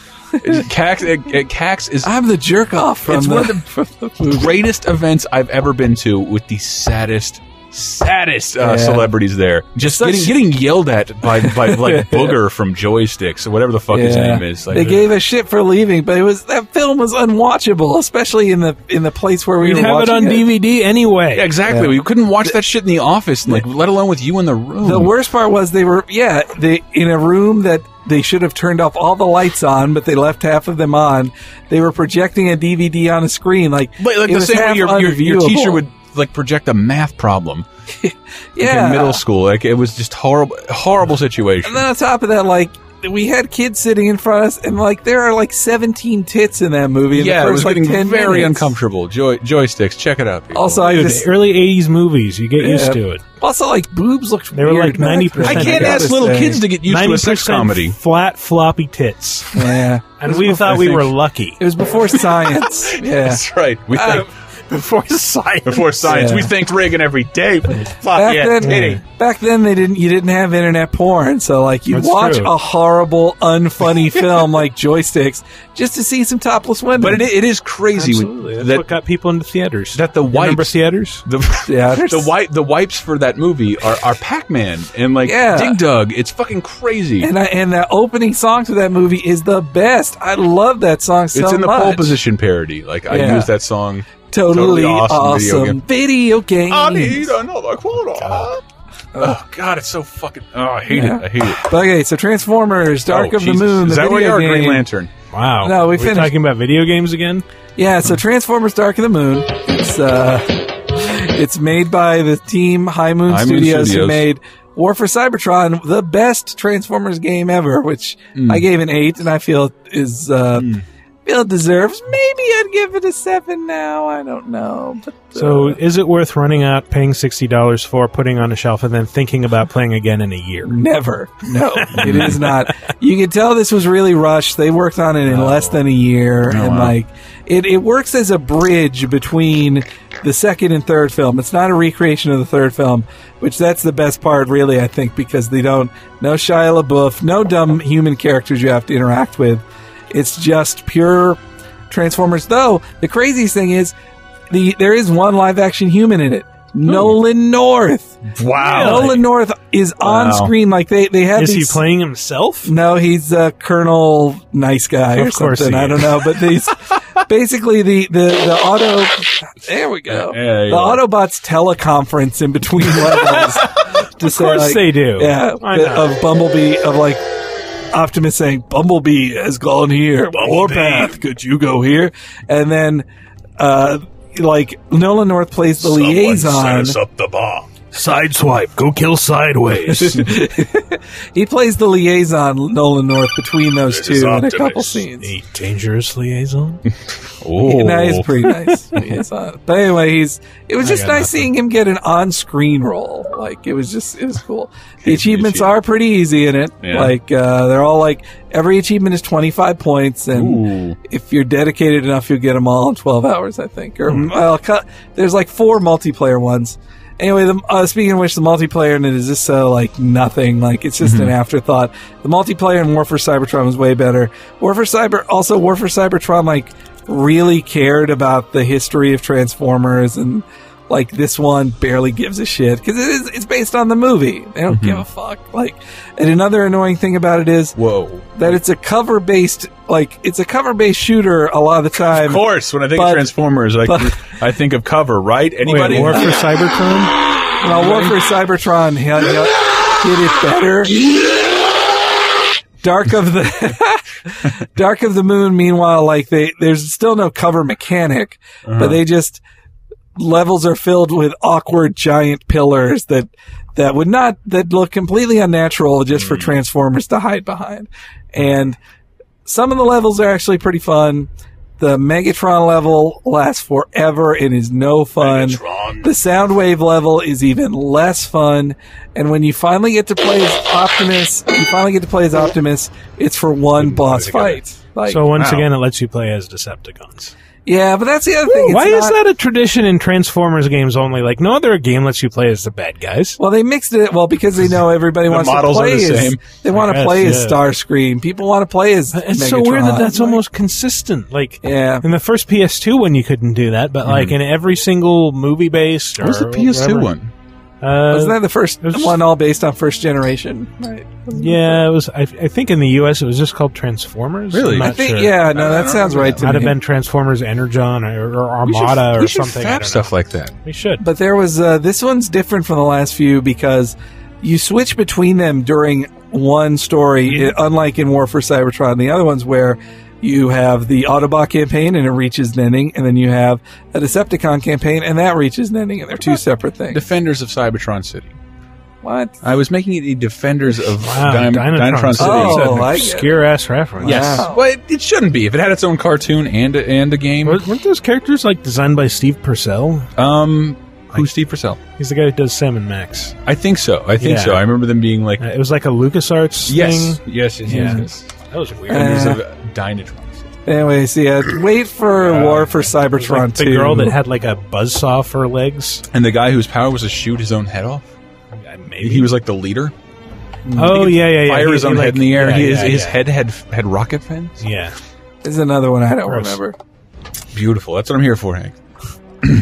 CAX is... I'm the jerk-off from one of the greatest events I've ever been to with the saddest saddest celebrities there. Just getting yelled at by like Booger from Joysticks or whatever the fuck his name is. Like, they gave a shit for leaving, but that film was unwatchable, especially in the place where we We'd have it on DVD anyway. Yeah, exactly. We couldn't watch that shit in the office, like let alone with you in the room. The worst part was they in a room that they should have turned off all the lights on, but they left half of them on. They were projecting a DVD on a screen, like the same way your teacher would like project a math problem. In middle school, like it was just horrible situation. And then on top of that, like we had kids sitting in front of us, and like there are like 17 tits in that movie. In the first, it was getting 10 very minutes. Uncomfortable. Joysticks, check it out. People. Also, early '80s movies, you get used to it. Also, like boobs looked they were like 90%. I can't ask little kids to get used to a sex comedy. Flat, floppy tits. Yeah, and we thought we were lucky. It was before science. Yeah, that's right. Before science. Before science. We thanked Reagan every day. Back then, you didn't have internet porn, so like you'd watch a horrible, unfunny film like Joysticks just to see some topless women. But it is crazy. Absolutely. That's what got people into theaters. That the wipes, remember theaters? The wipes for that movie are Pac-Man and like Dig Dug. It's fucking crazy. And the opening song to that movie is the best. I love that song so much. It's in the Pole Position parody. Like I use that song. Totally awesome video game. I need another quarter. Oh God, it's so fucking. Oh, I hate it. I hate it. Okay, so Transformers: Dark of the Moon. Is that where you are? Green Lantern. Wow. No, we're talking about video games again. Yeah, so Transformers: Dark of the Moon. It's made by the team High Moon Studios, who made War for Cybertron, the best Transformers game ever, which I gave an 8, and I feel is. It deserves. Maybe I'd give it a 7 now. I don't know. But, so is it worth running out, paying $60 for, putting on a shelf, and then thinking about playing again in a year? Never. No, it is not. You can tell this was really rushed. They worked on it in less than a year. And it works as a bridge between the second and third film. It's not a recreation of the third film, which that's the best part, really, I think, because they don't. No Shia LaBeouf, no dumb human characters you have to interact with. It's just pure Transformers. Though the craziest thing is, there is one live-action human in it. Nolan North. Wow. Nolan North is on screen. Like they have. Is he playing himself? No, he's a Colonel Nice Guy or something. I don't know, but he's basically the auto. There we go. The Autobots teleconference in between levels. Of course they do. Yeah, of Bumblebee, of like. Optimus saying, "Bumblebee has gone here. Warpath, could you go here?" And then, Nolan North plays the liaison. Sets up the bomb. Sideswipe, go kill Sideways. He plays the liaison, Nolan North, between those two in a couple scenes. A dangerous liaison. Oh, that is pretty nice. Liaison. But anyway, it was just nice seeing him get an on-screen role. Like it was cool. The achievements are pretty easy in it. Yeah. Like they're all like every achievement is 25 points, and if you're dedicated enough, you'll get them all in 12 hours, I think. Or there's like 4 multiplayer ones. Anyway, speaking of which, the multiplayer in it is just so, like, nothing. Like, it's just an afterthought. The multiplayer in War for Cybertron was way better. War for Cybertron, like, really cared about the history of Transformers, and, like, this one barely gives a shit. Because it's based on the movie. They don't give a fuck. Like, and another annoying thing about it is... that it's a cover-based... Like, it's a cover-based shooter a lot of the time. Of course, when I think of Transformers, I think of cover, right? Anybody? Wait, War for Cybertron? Well, War for Cybertron hit it better. Dark of the Moon, meanwhile, like, there's still no cover mechanic, but they just... levels are filled with awkward giant pillars that look completely unnatural just for Transformers to hide behind. And some of the levels are actually pretty fun. The Megatron level lasts forever and is no fun. The Soundwave level is even less fun. And when you finally get to play as Optimus, it's for one boss fight. Like, so once again, it lets you play as Decepticons. Yeah, but that's the other thing. Why is that a tradition in Transformers games only? Like, no other game lets you play as the bad guys. Well, they mixed it. Well, because they know everybody wants to play as... They want to play as Starscream. People want to play as It's Megatron. so weird that's almost consistent. Like, in the first PS2 one, you couldn't do that, but like in every single movie-based... What was the PS2 one? Wasn't that the first one all based on first generation? Right. Yeah, it was. I think in the U.S. it was just called Transformers. Really? I'm not I think. sure. Yeah, no, that sounds right to me. Might have been Transformers Energon or Armada we or should something. fap stuff like that. We should. But there was this one's different from the last few because you switch between them during one story, unlike in War for Cybertron. The other ones where you have the Autobot campaign and it reaches an ending, and then you have a Decepticon campaign and that reaches an ending, and they're two separate things. Defenders of Cybertron City. What? I was making it the Defenders of Dynatron City. Oh, obscure ass reference. Yes. Wow. Well, it shouldn't be. If it had its own cartoon and a game. Weren't those characters like designed by Steve Purcell? Who's Steve Purcell? He's the guy who does Sam and Max. I think so. I remember them being like... it was like a LucasArts thing. Yes. That was weird. Defenders of Dynatron. Anyways, wait for War for Cybertron like 2. The girl that had like a buzzsaw for legs. And the guy whose power was to shoot his own head off? Maybe. He was like the leader? Oh, yeah. Fire his own head in the air. Yeah, his head had rocket fins? Yeah. There's another one I don't remember. Beautiful. That's what I'm here for, Hank.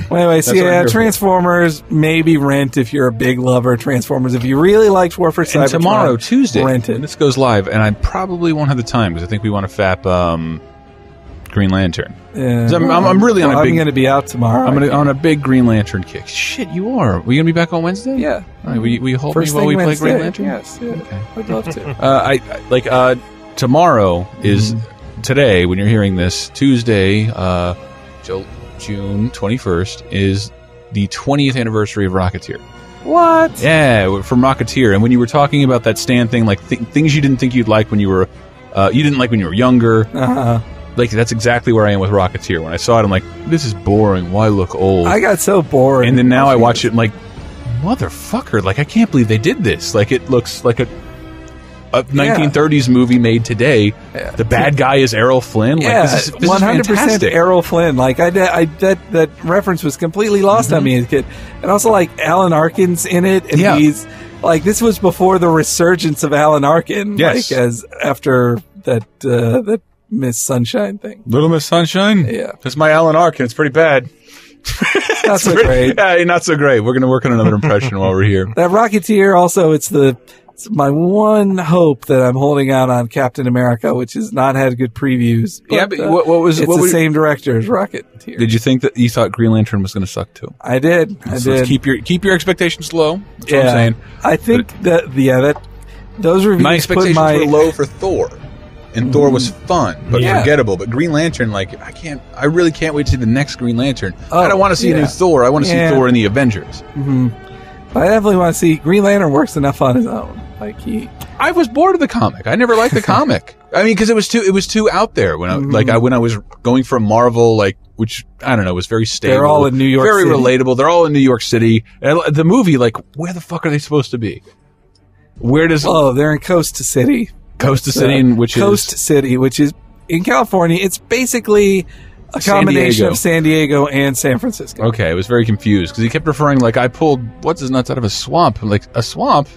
Well, anyways, Transformers, maybe rent if you're a big lover of Transformers. If you really liked War for Cybertron, And tomorrow, Tuesday, rent it. and this goes live, and I probably won't have the time because I think we want to fap Green Lantern. Yeah. I'm really on a big... I'm going to be out tomorrow. I'm on a big Green Lantern kick. Shit, you are. Are we going to be back on Wednesday? Yeah. All right, will you hold First me while we thing play Wednesday. Green Lantern? Yes. Yeah. Okay. I'd love to. Tomorrow is today, when you're hearing this, Tuesday, June 21st, is the 20th anniversary of Rocketeer. What? Yeah, from Rocketeer. And when you were talking about that Stan thing, like things you didn't think you'd like when you were, you didn't like when you were younger. Uh-huh. Like, that's exactly where I am with Rocketeer. When I saw it, I'm like, this is boring. Why look old? I got so bored. And then now I watch it and like, motherfucker, like, I can't believe they did this. Like, it looks like a 1930s movie made today. Yeah. The bad guy is Errol Flynn. Yeah, like, this is 100% fantastic. Errol Flynn. Like, that reference was completely lost on me as a kid. And also, like, Alan Arkin's in it, and he's like, this was before the resurgence of Alan Arkin. Yes. Like, as after that Miss Sunshine thing. Little Miss Sunshine? Yeah. That's my Alan Arkin. It's pretty bad. Not so great. Yeah, not so great. We're going to work on another impression while we're here. That Rocketeer, also, it's my one hope that I'm holding out on Captain America, which has not had good previews. But, but what was it's the same director as Rocketeer. Did you think that you thought Green Lantern was going to suck too? I did. Let's keep your expectations low. That's what I'm saying. I think that those reviews. My expectations were low for Thor, and Thor was fun but forgettable. But Green Lantern, like, I really can't wait to see the next Green Lantern. I don't want to see a new Thor. I want to see Thor in the Avengers. Mm-hmm. But I definitely want to see Green Lantern works enough on his own. I was bored of the comic. I never liked the comic. I mean, because it was too out there when I was going from Marvel, like, which I don't know, was very stable. They're all in New York very City. Relatable. They're all in New York City. And the movie, like, where the fuck are they supposed to be? Where does? Oh, they're in Coast City, which is in California. It's basically a combination of San Diego and San Francisco. Okay, I was very confused because he kept referring, like, I pulled what's his nuts out of a swamp. I'm like, a swamp?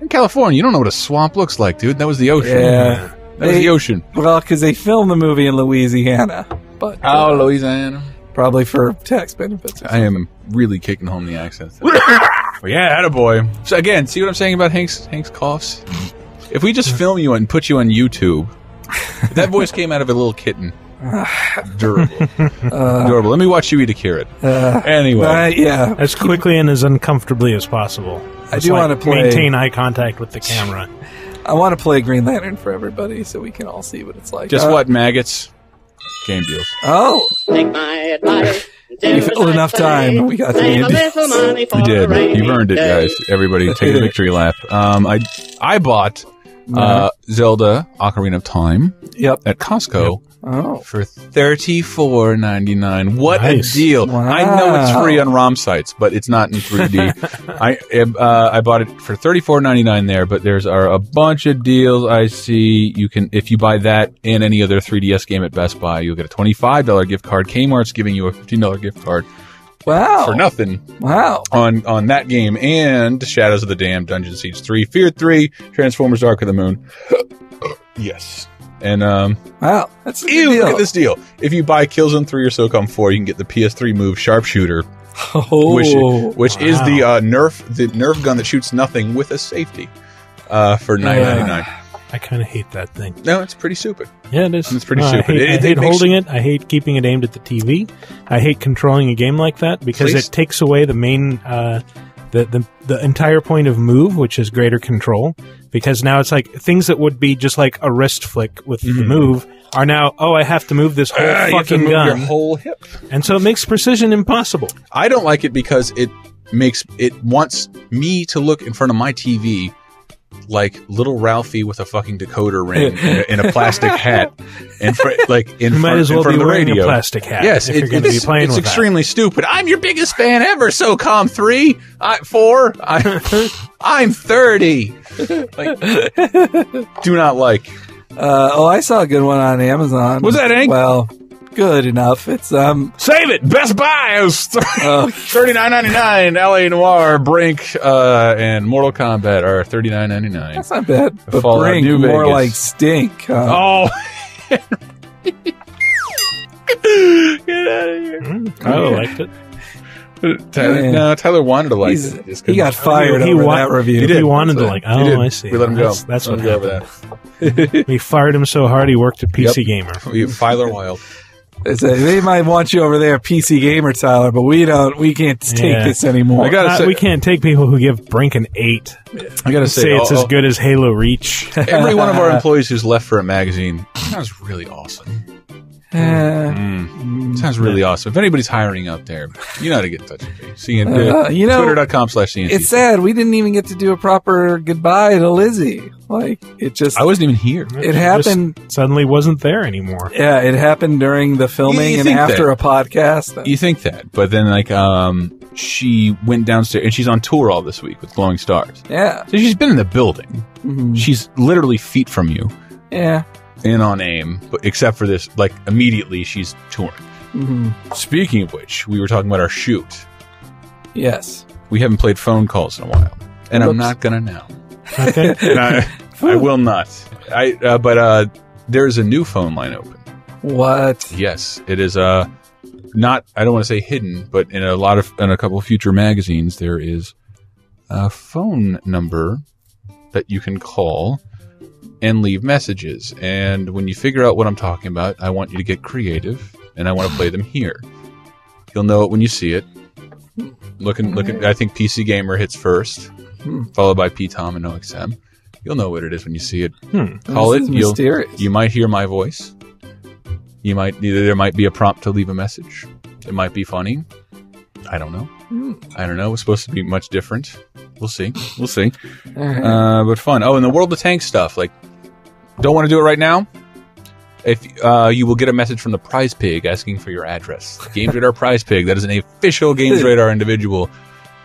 In California, you don't know what a swamp looks like, dude. That was the ocean. Yeah. That was the ocean. Well, because they filmed the movie in Louisiana. But Louisiana. Probably for tax benefits. I am really kicking home the accents. But yeah, attaboy. So again, see what I'm saying about Hank's coughs? If we just film you and put you on YouTube, that voice came out of a little kitten. Durable. Durable. Let me watch you eat a carrot. Anyway. Yeah. As quickly and as uncomfortably as possible. I do want to maintain eye contact with the camera. I want to play Green Lantern for everybody so we can all see what it's like. Guess what, maggots? Game deals. Oh. Take my advice. You filled enough time. We got to the end. We did. You've earned it, guys. Everybody, take a victory lap. I bought Zelda Ocarina of Time at Costco for $34.99. What a deal. Wow. I know it's free on ROM sites, but it's not in 3D. I bought it for $34.99 there, but there's a bunch of deals I see. You can, if you buy that and any other 3DS game at Best Buy, you'll get a $25 gift card. Kmart's giving you a $15 gift card. Wow. For nothing. Wow. On that game and Shadows of the Dam, Dungeon Siege 3, Fear 3, Transformers Dark of the Moon. Yes. And wow, that's a good deal. deal. Look at this deal. If you buy Killzone 3 or SOCOM 4, you can get the PS3 Move Sharpshooter which is the Nerf gun that shoots nothing with a safety for $9.99. I kind of hate that thing. No, it's pretty stupid. Yeah, it is. It's pretty stupid. I hate holding it. I hate keeping it aimed at the TV. I hate controlling a game like that because it takes away the main, the entire point of move, which is greater control. Because now it's like things that would be just like a wrist flick with the move are now, I have to move this whole fucking you have to move gun. your whole hip. And so it makes precision impossible. I don't like it because it wants me to look in front of my TV like little Ralphie with a fucking decoder ring in a plastic hat, in front of the radio. A plastic hat. Yes, if you're going to be playing with it's extremely stupid. I'm your biggest fan ever. SOCOM 3, 4. I'm 30. Do not like. I saw a good one on Amazon. Was that Hank? Well, good enough. It's Save it. Best Buy is $39.99. LA Noire, Brink, and Mortal Kombat are $39.99. That's not bad. But Fallout Brink New more Vegas. like stink. Get out of here. I liked it. Tyler wanted to like it. He got fired over that review. He wanted to like. I see. We let him go. That's what let him go happened. over that. We fired him so hard he worked at PC Gamer. Filer Wild. They might want you over there, PC Gamer, Tyler, but we don't. We can't take this anymore. I gotta say, we can't take people who give Brink an 8. I gotta say it's as good as Halo Reach. Every one of our employees who's left for a magazine sounds really awesome. Sounds really awesome. If anybody's hiring out there, you know how to get in touch with me. Twitter.com/CNC. It's sad we didn't even get to do a proper goodbye to Lizzie. Like I wasn't even here. It happened. Just suddenly wasn't there anymore. Yeah, it happened during the filming and after a podcast. You think that, but then she went downstairs and she's on tour all this week with Glowing Stars. Yeah, so she's been in the building. Mm-hmm. She's literally feet from you. Yeah. And on AIM, but except for this, immediately she's touring. Mm-hmm. Speaking of which, we were talking about our shoot. Yes. We haven't played phone calls in a while, and I'm not gonna now. Okay. And I will not. But there's a new phone line open. What? Yes, it is. Not. I don't want to say hidden, but in a couple of future magazines, there is a phone number that you can call and leave messages. And when you figure out what I'm talking about, I want you to get creative, and I want to play them here. You'll know it when you see it. Look at. I think PC Gamer hits first, followed by P-Tom and OXM. You'll know what it is when you see it. Call it. You might hear my voice. There might be a prompt to leave a message. It might be funny. I don't know. I don't know. It's supposed to be much different. We'll see. Right. But fun. Oh, and the World of Tanks stuff. Don't want to do it right now? If you will get a message from the Prize Pig asking for your address. Games Radar Prize Pig. That is an official Games Radar individual.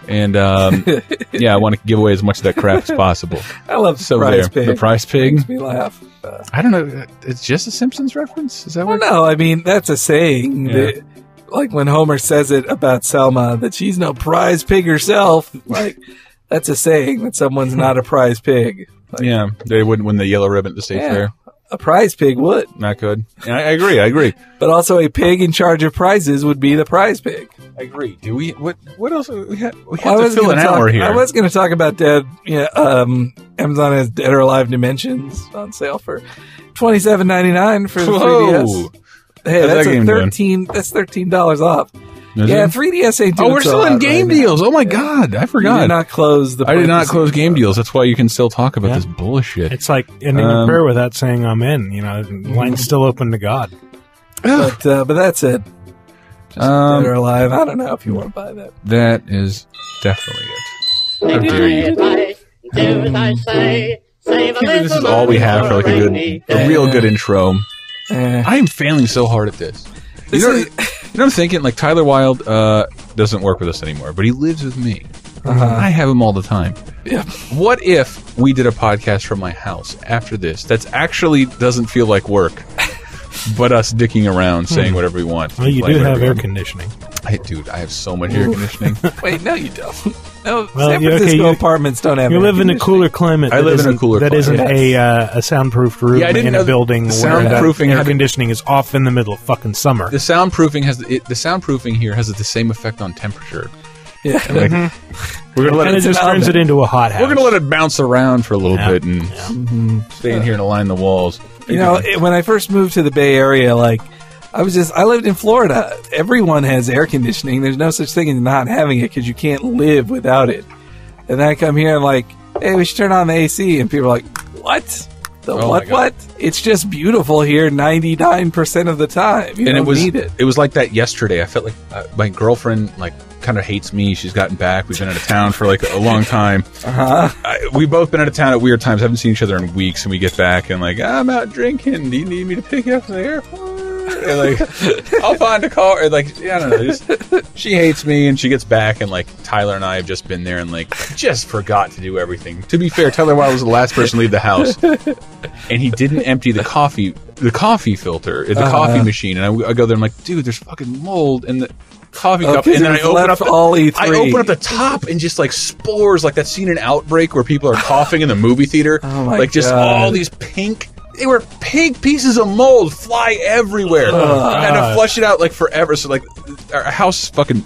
And I want to give away as much of that crap as possible. I love the Prize Pig. The Prize Pig makes me laugh. I don't know. It's just a Simpsons reference. Is that what? No, I mean that's a saying. Yeah. Like when Homer says it about Selma that she's no prize pig herself. That's a saying that someone's not a prize pig. They wouldn't win the yellow ribbon at the state fair. A prize pig would. Not good. I agree. But also a pig in charge of prizes would be the prize pig. I agree. Do we? What else? We have to fill an hour here. I was going to talk about Dead. Amazon has Dead or Alive Dimensions on sale for $27.99 for the 3DS. Hey, that's $13 off. Is it? 3DS ain't doing we're still in game deals. Oh my god, I forgot. You did not close the. I did not close game deals. That's why you can still talk about this bullshit. It's like ending a prayer without saying amen. The line's still open to God. But that's it. Just Dead or Alive. I don't know if you want to buy that. That is definitely it. How dare you? Do as I say. This is all we have for a real good intro. I am failing so hard at this. You know what I'm thinking? Tyler Wilde doesn't work with us anymore, but he lives with me. I have him all the time. Yeah. What if we did a podcast from my house after this that's actually doesn't feel like work, but us dicking around saying whatever we want? Well, you do have air conditioning. I have so much air conditioning. Wait, no you don't. No, San Francisco apartments don't have. You live in a cooler climate. I live in a cooler climate. That isn't a soundproofed room in a building where the air conditioning is off in the middle of fucking summer. The soundproofing here has the same effect on temperature. Yeah, we're gonna let it just turns it into a hot house. We're gonna let it bounce around for a little bit and stay in here and align the walls. You know, when I first moved to the Bay Area, like I lived in Florida. Everyone has air conditioning. There's no such thing as not having it because you can't live without it. And then I come here and I'm like, hey, we should turn on the AC, and people are like, what? What? It's just beautiful here 99% of the time. You don't need it. It was like that yesterday. I felt like my girlfriend kind of hates me. She's gotten back. We've been out of town for a long time. We've both been out of town at weird times. Haven't seen each other in weeks, and we get back and I'm out drinking. Do you need me to pick you up from the airport? And I'll find a car. I don't know. She hates me, and she gets back, and Tyler and I have just been there and just forgot to do everything. To be fair, Tyler Wilde was the last person to leave the house, and he didn't empty the coffee filter, the coffee machine. And I go there and I'm like, dude, there's fucking mold in the coffee cup. And then I open up the top, and just spores, like that scene in Outbreak where people are coughing in the movie theater. Oh my just God. all these pink. They were pink pieces of mold fly everywhere. I had to flush it out forever. So our house is fucking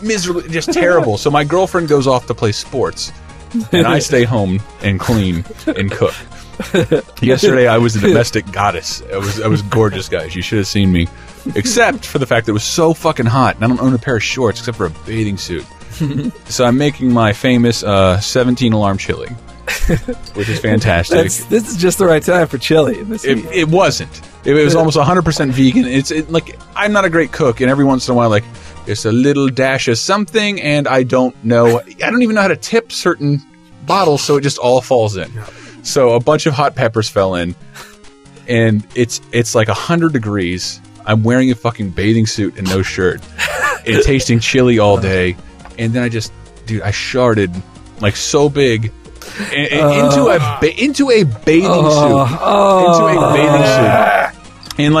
miserably, just terrible. So my girlfriend goes off to play sports, and I stay home and clean and cook. Yesterday I was a domestic goddess. I was gorgeous, guys. You should have seen me, except for the fact that it was so fucking hot, and I don't own a pair of shorts except for a bathing suit. So I'm making my famous 17 alarm chili. Which is fantastic. This is just the right time for chili. It wasn't. It was almost 100% vegan. I'm not a great cook, and every once in a while, there's a little dash of something, and I don't know. I don't even know how to tip certain bottles, so it just all falls in. So a bunch of hot peppers fell in, and it's 100 degrees. I'm wearing a fucking bathing suit and no shirt, and tasting chili all day, and then I sharded so big. Into a bathing suit. And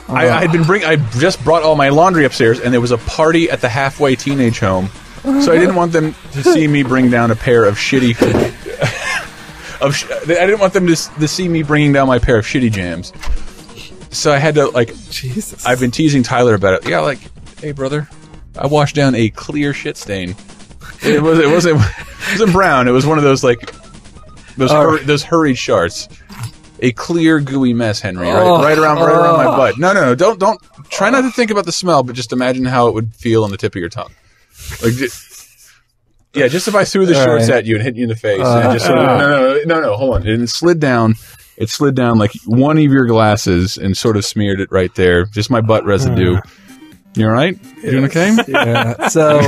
I just brought all my laundry upstairs, and there was a party at the halfway teenage home, so I didn't want them to see me bring down a pair of shitty. I didn't want them to see me bringing down my pair of shitty jams. So I had to Jesus. I've been teasing Tyler about it. Yeah, hey brother, I washed down a clear shit stain. It wasn't brown. It was one of those those hurried shards. A clear gooey mess, Henry. Right around my butt. No. Don't try not to think about the smell, but just imagine how it would feel on the tip of your tongue. Just if I threw the shorts at you and hit you in the face, and just no, hold on. And it slid down. It slid down like one of your glasses and sort of smeared it right there. Just my butt residue. You all right? You doing okay? Yeah. So.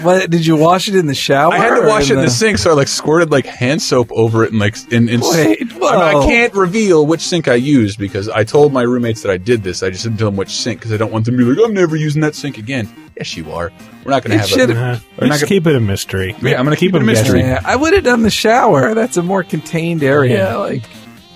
What, did you wash it in the shower? I had to wash it in the sink, so I squirted hand soap over it and I can't reveal which sink I used because I told my roommates that I did this. I just didn't tell them which sink because I don't want them to be like, I'm never using that sink again. Yes, you are. We're not going to have it. Let's keep it a mystery. Yeah, I'm going to keep it a mystery. Yeah, I would have done the shower. That's a more contained area.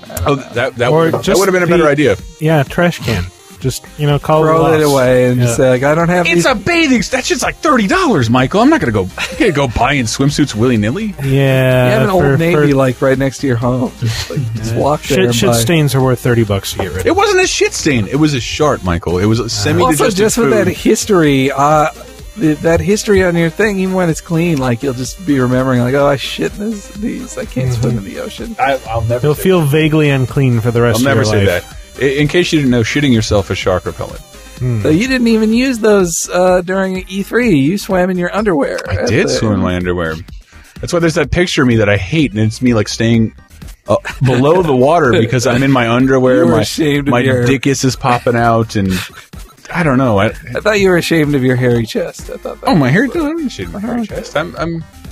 That would have been a better idea. Yeah, trash can. Just, call throw it away and just say, I don't have It's a bathing... That shit's $30, Michael. I'm not going to go buying swimsuits willy-nilly. Yeah. You have an Old Navy, right next to your home. Just walk there Shit stains are worth $30 to get rid of. It wasn't a shit stain. It was a shart, Michael. It was a semi-digested Also, just food. with that history... that history on your thing, even when it's clean, you'll just be remembering, I shit in these. I can't swim in the ocean. I'll never. You'll feel vaguely unclean for the rest of your life. I'll never say that. In case you didn't know, shitting yourself is shark repellent. So you didn't even use those during E3. You swam in your underwear. I did swim in my underwear. That's why there's that picture of me that I hate, and it's me staying below the water because I'm in my underwear. My dickus is popping out, and I don't know. I thought you were ashamed of your hairy chest. I thought. My hair. I'm ashamed of my hairy chest. I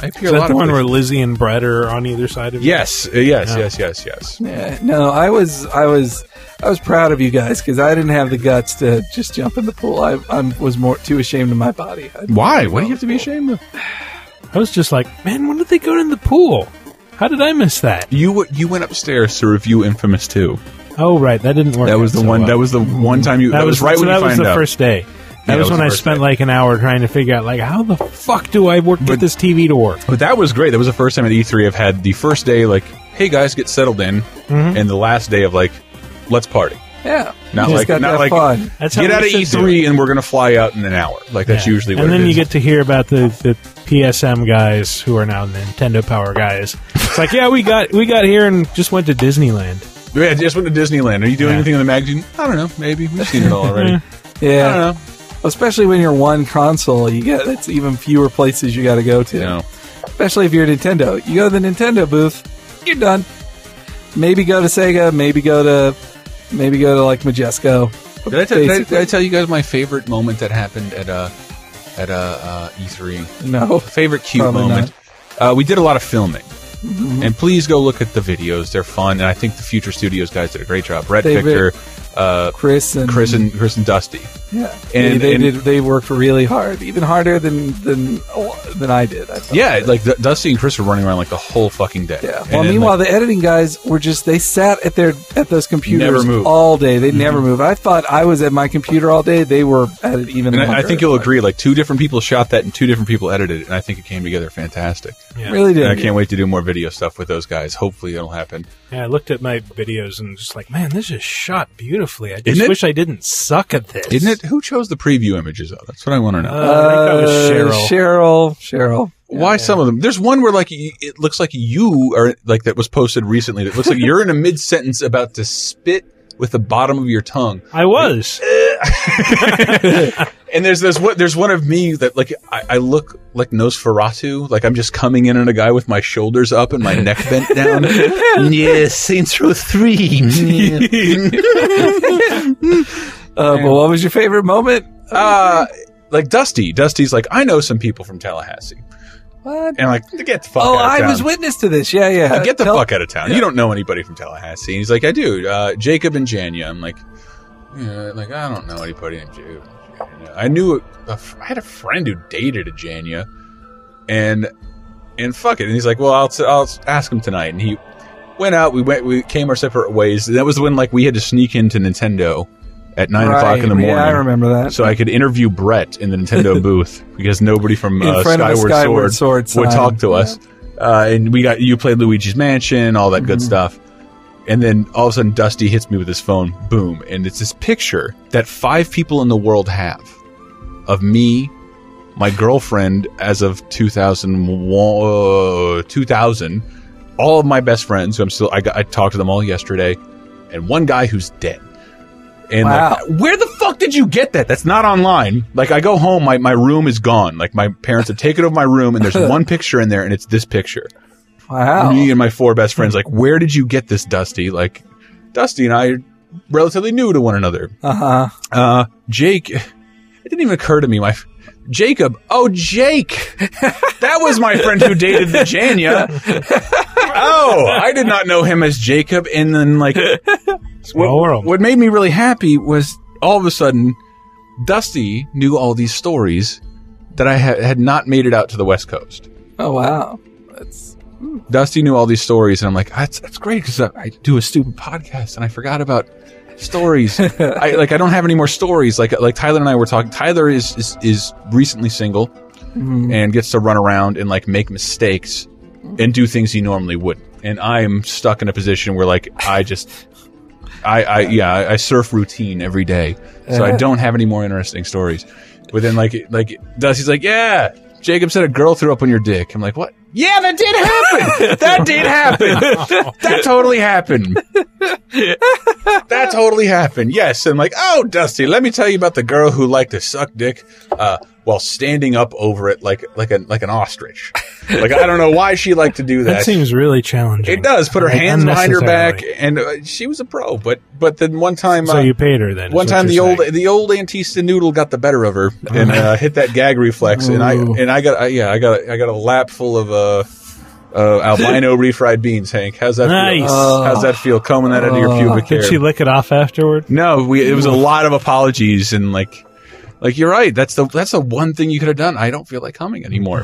appear a lot the one where Lizzie and Brett are on either side of you? Yes. Yeah. No, I was proud of you guys because I didn't have the guts to just jump in the pool. I was too ashamed of my body. Why? What do you have to be ashamed of? I was just like, man, when did they go in the pool? How did I miss that? You went upstairs to review Infamous 2. Oh, right. That didn't work. That was the one. That was the one time you. That was right when you found out. That was the first day. That was when I spent like an hour trying to figure out, like, how the fuck do I get this TV to work? But that was great. That was the first time at E3 I've had the first day, like, hey guys, get settled in, and the last day of, like, let's party. Yeah. Not like, fun. That's get how out of E3 and we're going to fly out in an hour. Like, that's usually what it is. And then you get to hear about the PSM guys who are now Nintendo Power guys. It's like, yeah, we got here and just went to Disneyland. Yeah, just went to Disneyland. Are you doing anything in the magazine? I don't know. Maybe. We've seen it all already. Yeah. I don't know. Especially when you're one console, it's even fewer places you got to go to. No. Especially if you're Nintendo. You go to the Nintendo booth, you're done. Maybe go to Sega, maybe go to like Majesco. Did I tell you guys my favorite moment that happened at E3? No. Favorite cute Probably moment. We did a lot of filming. Mm-hmm. And please go look at the videos. They're fun, and I think the Future Studios guys did a great job. Brett, David, Victor, Chris and Dusty. Yeah, and they worked really hard, even harder than I did. I thought. Yeah, like Dusty and Chris were running around like the whole fucking day. Yeah. Well, meanwhile, the editing guys were they sat at those computers all day. They never moved. I thought I was at my computer all day. They were at it even longer. I think you'll agree. Like 2 different people shot that, and 2 different people edited it, and I think it came together fantastic. Yeah. Really did. And I can't wait to do more video stuff with those guys. Hopefully, it'll happen. Yeah, I looked at my videos and just like, man, this is shot beautifully. I just wish I didn't suck at this. Isn't it? Who chose the preview images, though? That's what I want to know. I think that was Cheryl. Why some of them? There's one where like it looks like you are like that was posted recently. That looks like you're in a mid sentence about to spit with the bottom of your tongue. I was. And there's one of me that like I look like Nosferatu, like I'm just coming in on a guy with my shoulders up and my neck bent down. Yes, Saints Row 3. But what was your favorite moment? Like Dusty's like, I know some people from Tallahassee. What? And like, get the fuck out of town. I was witness to this. Yeah. Get the fuck out of town. Yeah. You don't know anybody from Tallahassee. And he's like, I do. Jacob and Janya. I'm like, like I don't know anybody named Jacob. I knew I had a friend who dated a Janya, and fuck it. And he's like, well, I'll ask him tonight. And he went out. We came our separate ways. And that was when like we had to sneak into Nintendo at 9 o'clock in the morning. Yeah, I remember that. So I could interview Brett in the Nintendo booth because nobody from Skyward Sword would talk to us. And you played Luigi's Mansion, all that good stuff. And then all of a sudden Dusty hits me with his phone, boom, and it's this picture that 5 people in the world have of me, my girlfriend as of 2000, all of my best friends who I talked to them all yesterday, and one guy who's dead. And like, where the fuck did you get that? That's not online. Like I go home, my room is gone. Like my parents have taken over my room and there's one picture in there and it's this picture. Wow. Me and my 4 best friends, like, where did you get this, Dusty? Like, Dusty and I are relatively new to one another. Jake, it didn't even occur to me. Jacob. Oh, Jake. That was my friend who dated the Janya. Oh, I did not know him as Jacob. And then, like, what made me really happy was all of a sudden, Dusty knew all these stories that I had not made it out to the West Coast. Oh, wow. Dusty knew all these stories, and I'm like, that's great because I do a stupid podcast, and I forgot about stories. I don't have any more stories. Like Tyler and I were talking. Tyler is recently single and gets to run around and like make mistakes and do things he normally wouldn't. And I am stuck in a position where like I surf routine every day, so I don't have any more interesting stories. But then like Dusty's like, yeah, Jacob said a girl threw up on your dick. I'm like, what? Yeah, that did happen. That did happen. That totally happened. That totally happened. Yes. And I'm like, oh, Dusty, let me tell you about the girl who liked to suck dick while standing up over it like an ostrich. Like, I don't know why she liked to do that. That seems really challenging. It does. Put her hands behind her back, and she was a pro. But then one time, so you paid her then. One time, the old Antista noodle got the better of her and hit that gag reflex, and I got a lap full of albino refried beans. Hank, how's that feel? How's that feel? Combing that out of your pubic hair. Did she lick it off afterward? No, it was a lot of apologies and like you're right. That's the one thing you could have done. I don't feel like coming anymore.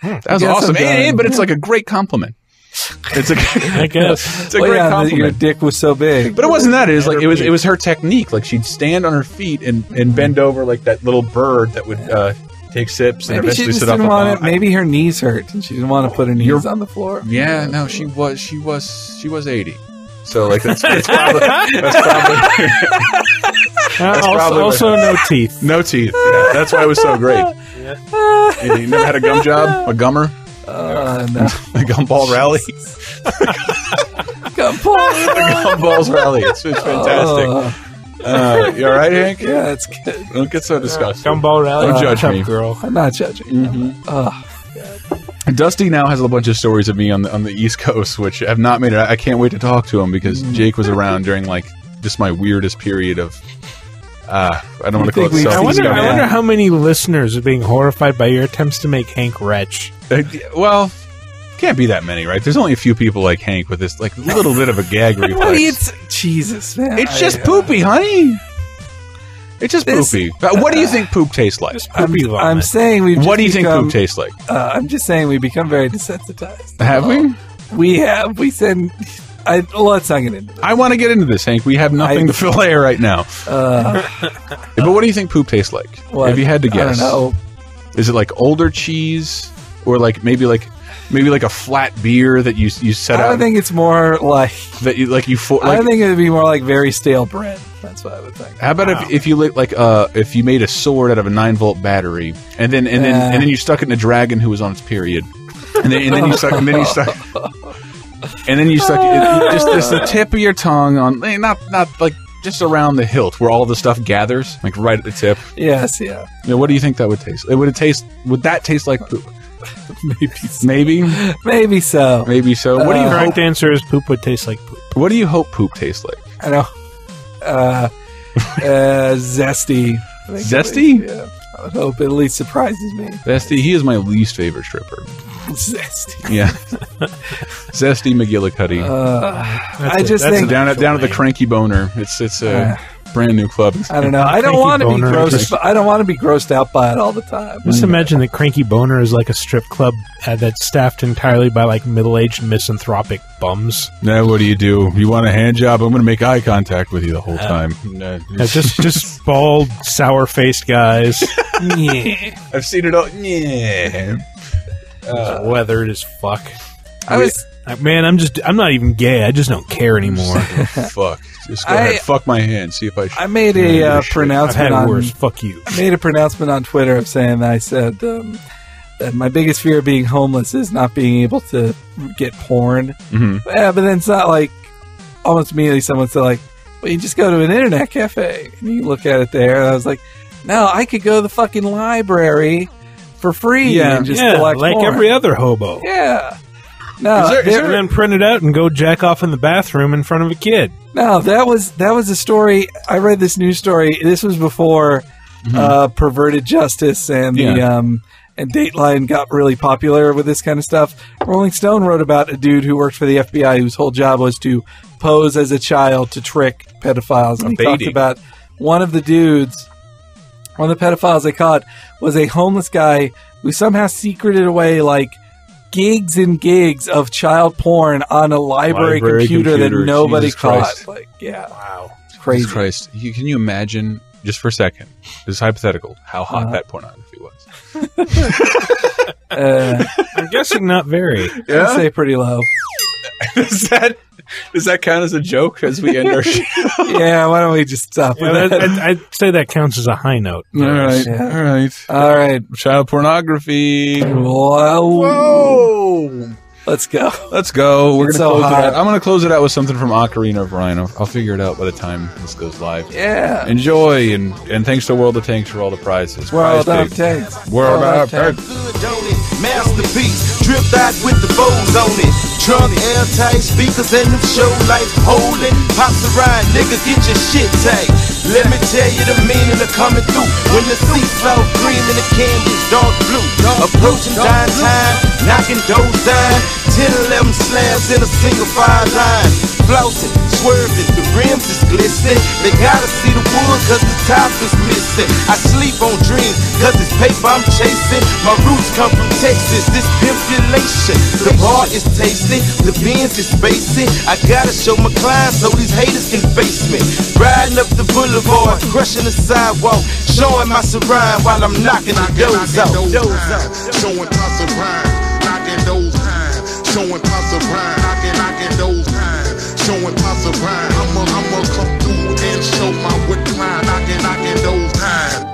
That was awesome. But it's like a great compliment. It's I guess. It's a great compliment. Your dick was so big. But it wasn't that. It was like it was her technique. Like she'd stand on her feet and bend over like that little bird that would take sips and Maybe she eventually just sit up. didn't want it. Maybe her knees hurt and she didn't want to put her knees on the floor. Yeah, no, she was 80. So like that's probably also no teeth. No teeth. Yeah, that's why it was so great. Yeah. You never had a gum job? A gummer? No. A gumball rally? Gumballs rally. It's fantastic. You all right, Hank? Yeah, it's good. Don't get so disgusted. Gumball rally. Don't judge me, girl. I'm not judging. Dusty now has a bunch of stories of me on the East Coast, which have not made it. I can't wait to talk to him because Jake was around during like just my weirdest period of. I don't want to call it self-discovery. I wonder how many listeners are being horrified by your attempts to make Hank retch. Well, can't be that many, right? There's only a few people like Hank with this like little bit of a gag reflex. Jesus, man. It's just poopy, honey. It's just poopy. What do you think poop tastes like? I'm saying we've. What do you think poop tastes like? I'm just saying we've become very desensitized. Have we? We have. We said. Let's not get into this. I want to get into this, Hank. We have nothing to fill air right now. But what do you think poop tastes like? What? If you had to guess, I don't know. Is it like older cheese, or like maybe like a flat beer that you set out? I think it's more like that. I think it would be more like very stale bread. That's what I would think. How about if you if you made a sword out of a 9-volt battery, and then you stuck it in a dragon who was on its period, and then you stuck just the tip of your tongue on not like just around the hilt where all the stuff gathers, like right at the tip. Yes, yeah. What do you think that would taste? Would that taste like poop? Maybe so. Maybe so. What do you correct answer is poop would taste like poop. What do you hope poop tastes like? I know. Zesty. Zesty? Yeah. I would hope it at least surprises me. Zesty. He is my least favorite stripper. Zesty. Yeah. Zesty McGillicuddy. I just think down at the Cranky Boner. It's a brand new club. I don't know. I don't want to be grossed. I don't want to be grossed out by it all the time. Just imagine that Cranky Boner is like a strip club that's staffed entirely by like middle-aged misanthropic bums. Now, what do? You want a hand job? I'm going to make eye contact with you the whole time. Just bald, sour-faced guys. Yeah, I've seen it all. Yeah. Weathered as fuck. I'm not even gay. I just don't care anymore. Fuck. Just go ahead. Fuck my hand. See if I. I made a pronouncement I've had worse. Fuck you. I made a pronouncement on Twitter of saying that I said that my biggest fear of being homeless is not being able to get porn. Mm-hmm. Yeah, but then it's not like almost immediately someone said like, well, you just go to an internet cafe and you look at it there. And I was like, no, I could go to the fucking library for free and just collect like porn. every other hobo. Yeah. No, and then print it out and go jack off in the bathroom in front of a kid. No, that was a story. I read this news story. This was before Perverted Justice and the and Dateline got really popular with this kind of stuff. Rolling Stone wrote about a dude who worked for the FBI whose whole job was to pose as a child to trick pedophiles. And he talked about one of the pedophiles they caught was a homeless guy who somehow secreted away like gigs and gigs of child porn on a library computer that nobody Jesus caught. Christ. Like, yeah, wow, it's crazy. Jesus Christ, can you imagine just for a second? This is hypothetical. How hot that pornography was? I'm guessing not very. I'd say pretty low. Does that count as a joke as we end our show? Yeah, why don't we just stop with that? I'd say that counts as a high note. All right. Child pornography. Whoa. Let's go. We're gonna close it out. I'm gonna close it out with something from Ocarina of Rhino. I'll figure it out by the time this goes live. Yeah. Enjoy and thanks to World of Tanks for all the prizes. World of Tanks. World of Tanks. Masterpiece, dripped out with the bows on it. Trunk airtight, speakers and the show lights holding. Pops a ride, nigga, get your shit tight. Let me tell you the meaning of coming through. When the seats flow green and the candy's dark blue. Approaching dime time, knocking doors down. 10, 11 slabs in a single fire line. Flossing, swerving, the rims is glistening. missing. They gotta see the wood cause the top is missing. I sleep on dreams cause it's paper I'm chasing. My roots come from Texas, this pimpulation. The bar is tasty, the beans is spacey. I gotta show my clients so these haters can face me. Riding up the boulevard, crushing the sidewalk, showing my surround while I'm knocking the doors out. Showing pots of rhyme, knocking those times. Showing pots of rhyme, knocking those times. Showing pots of rhyme. I'ma come through and show my wood climb, knocking those times.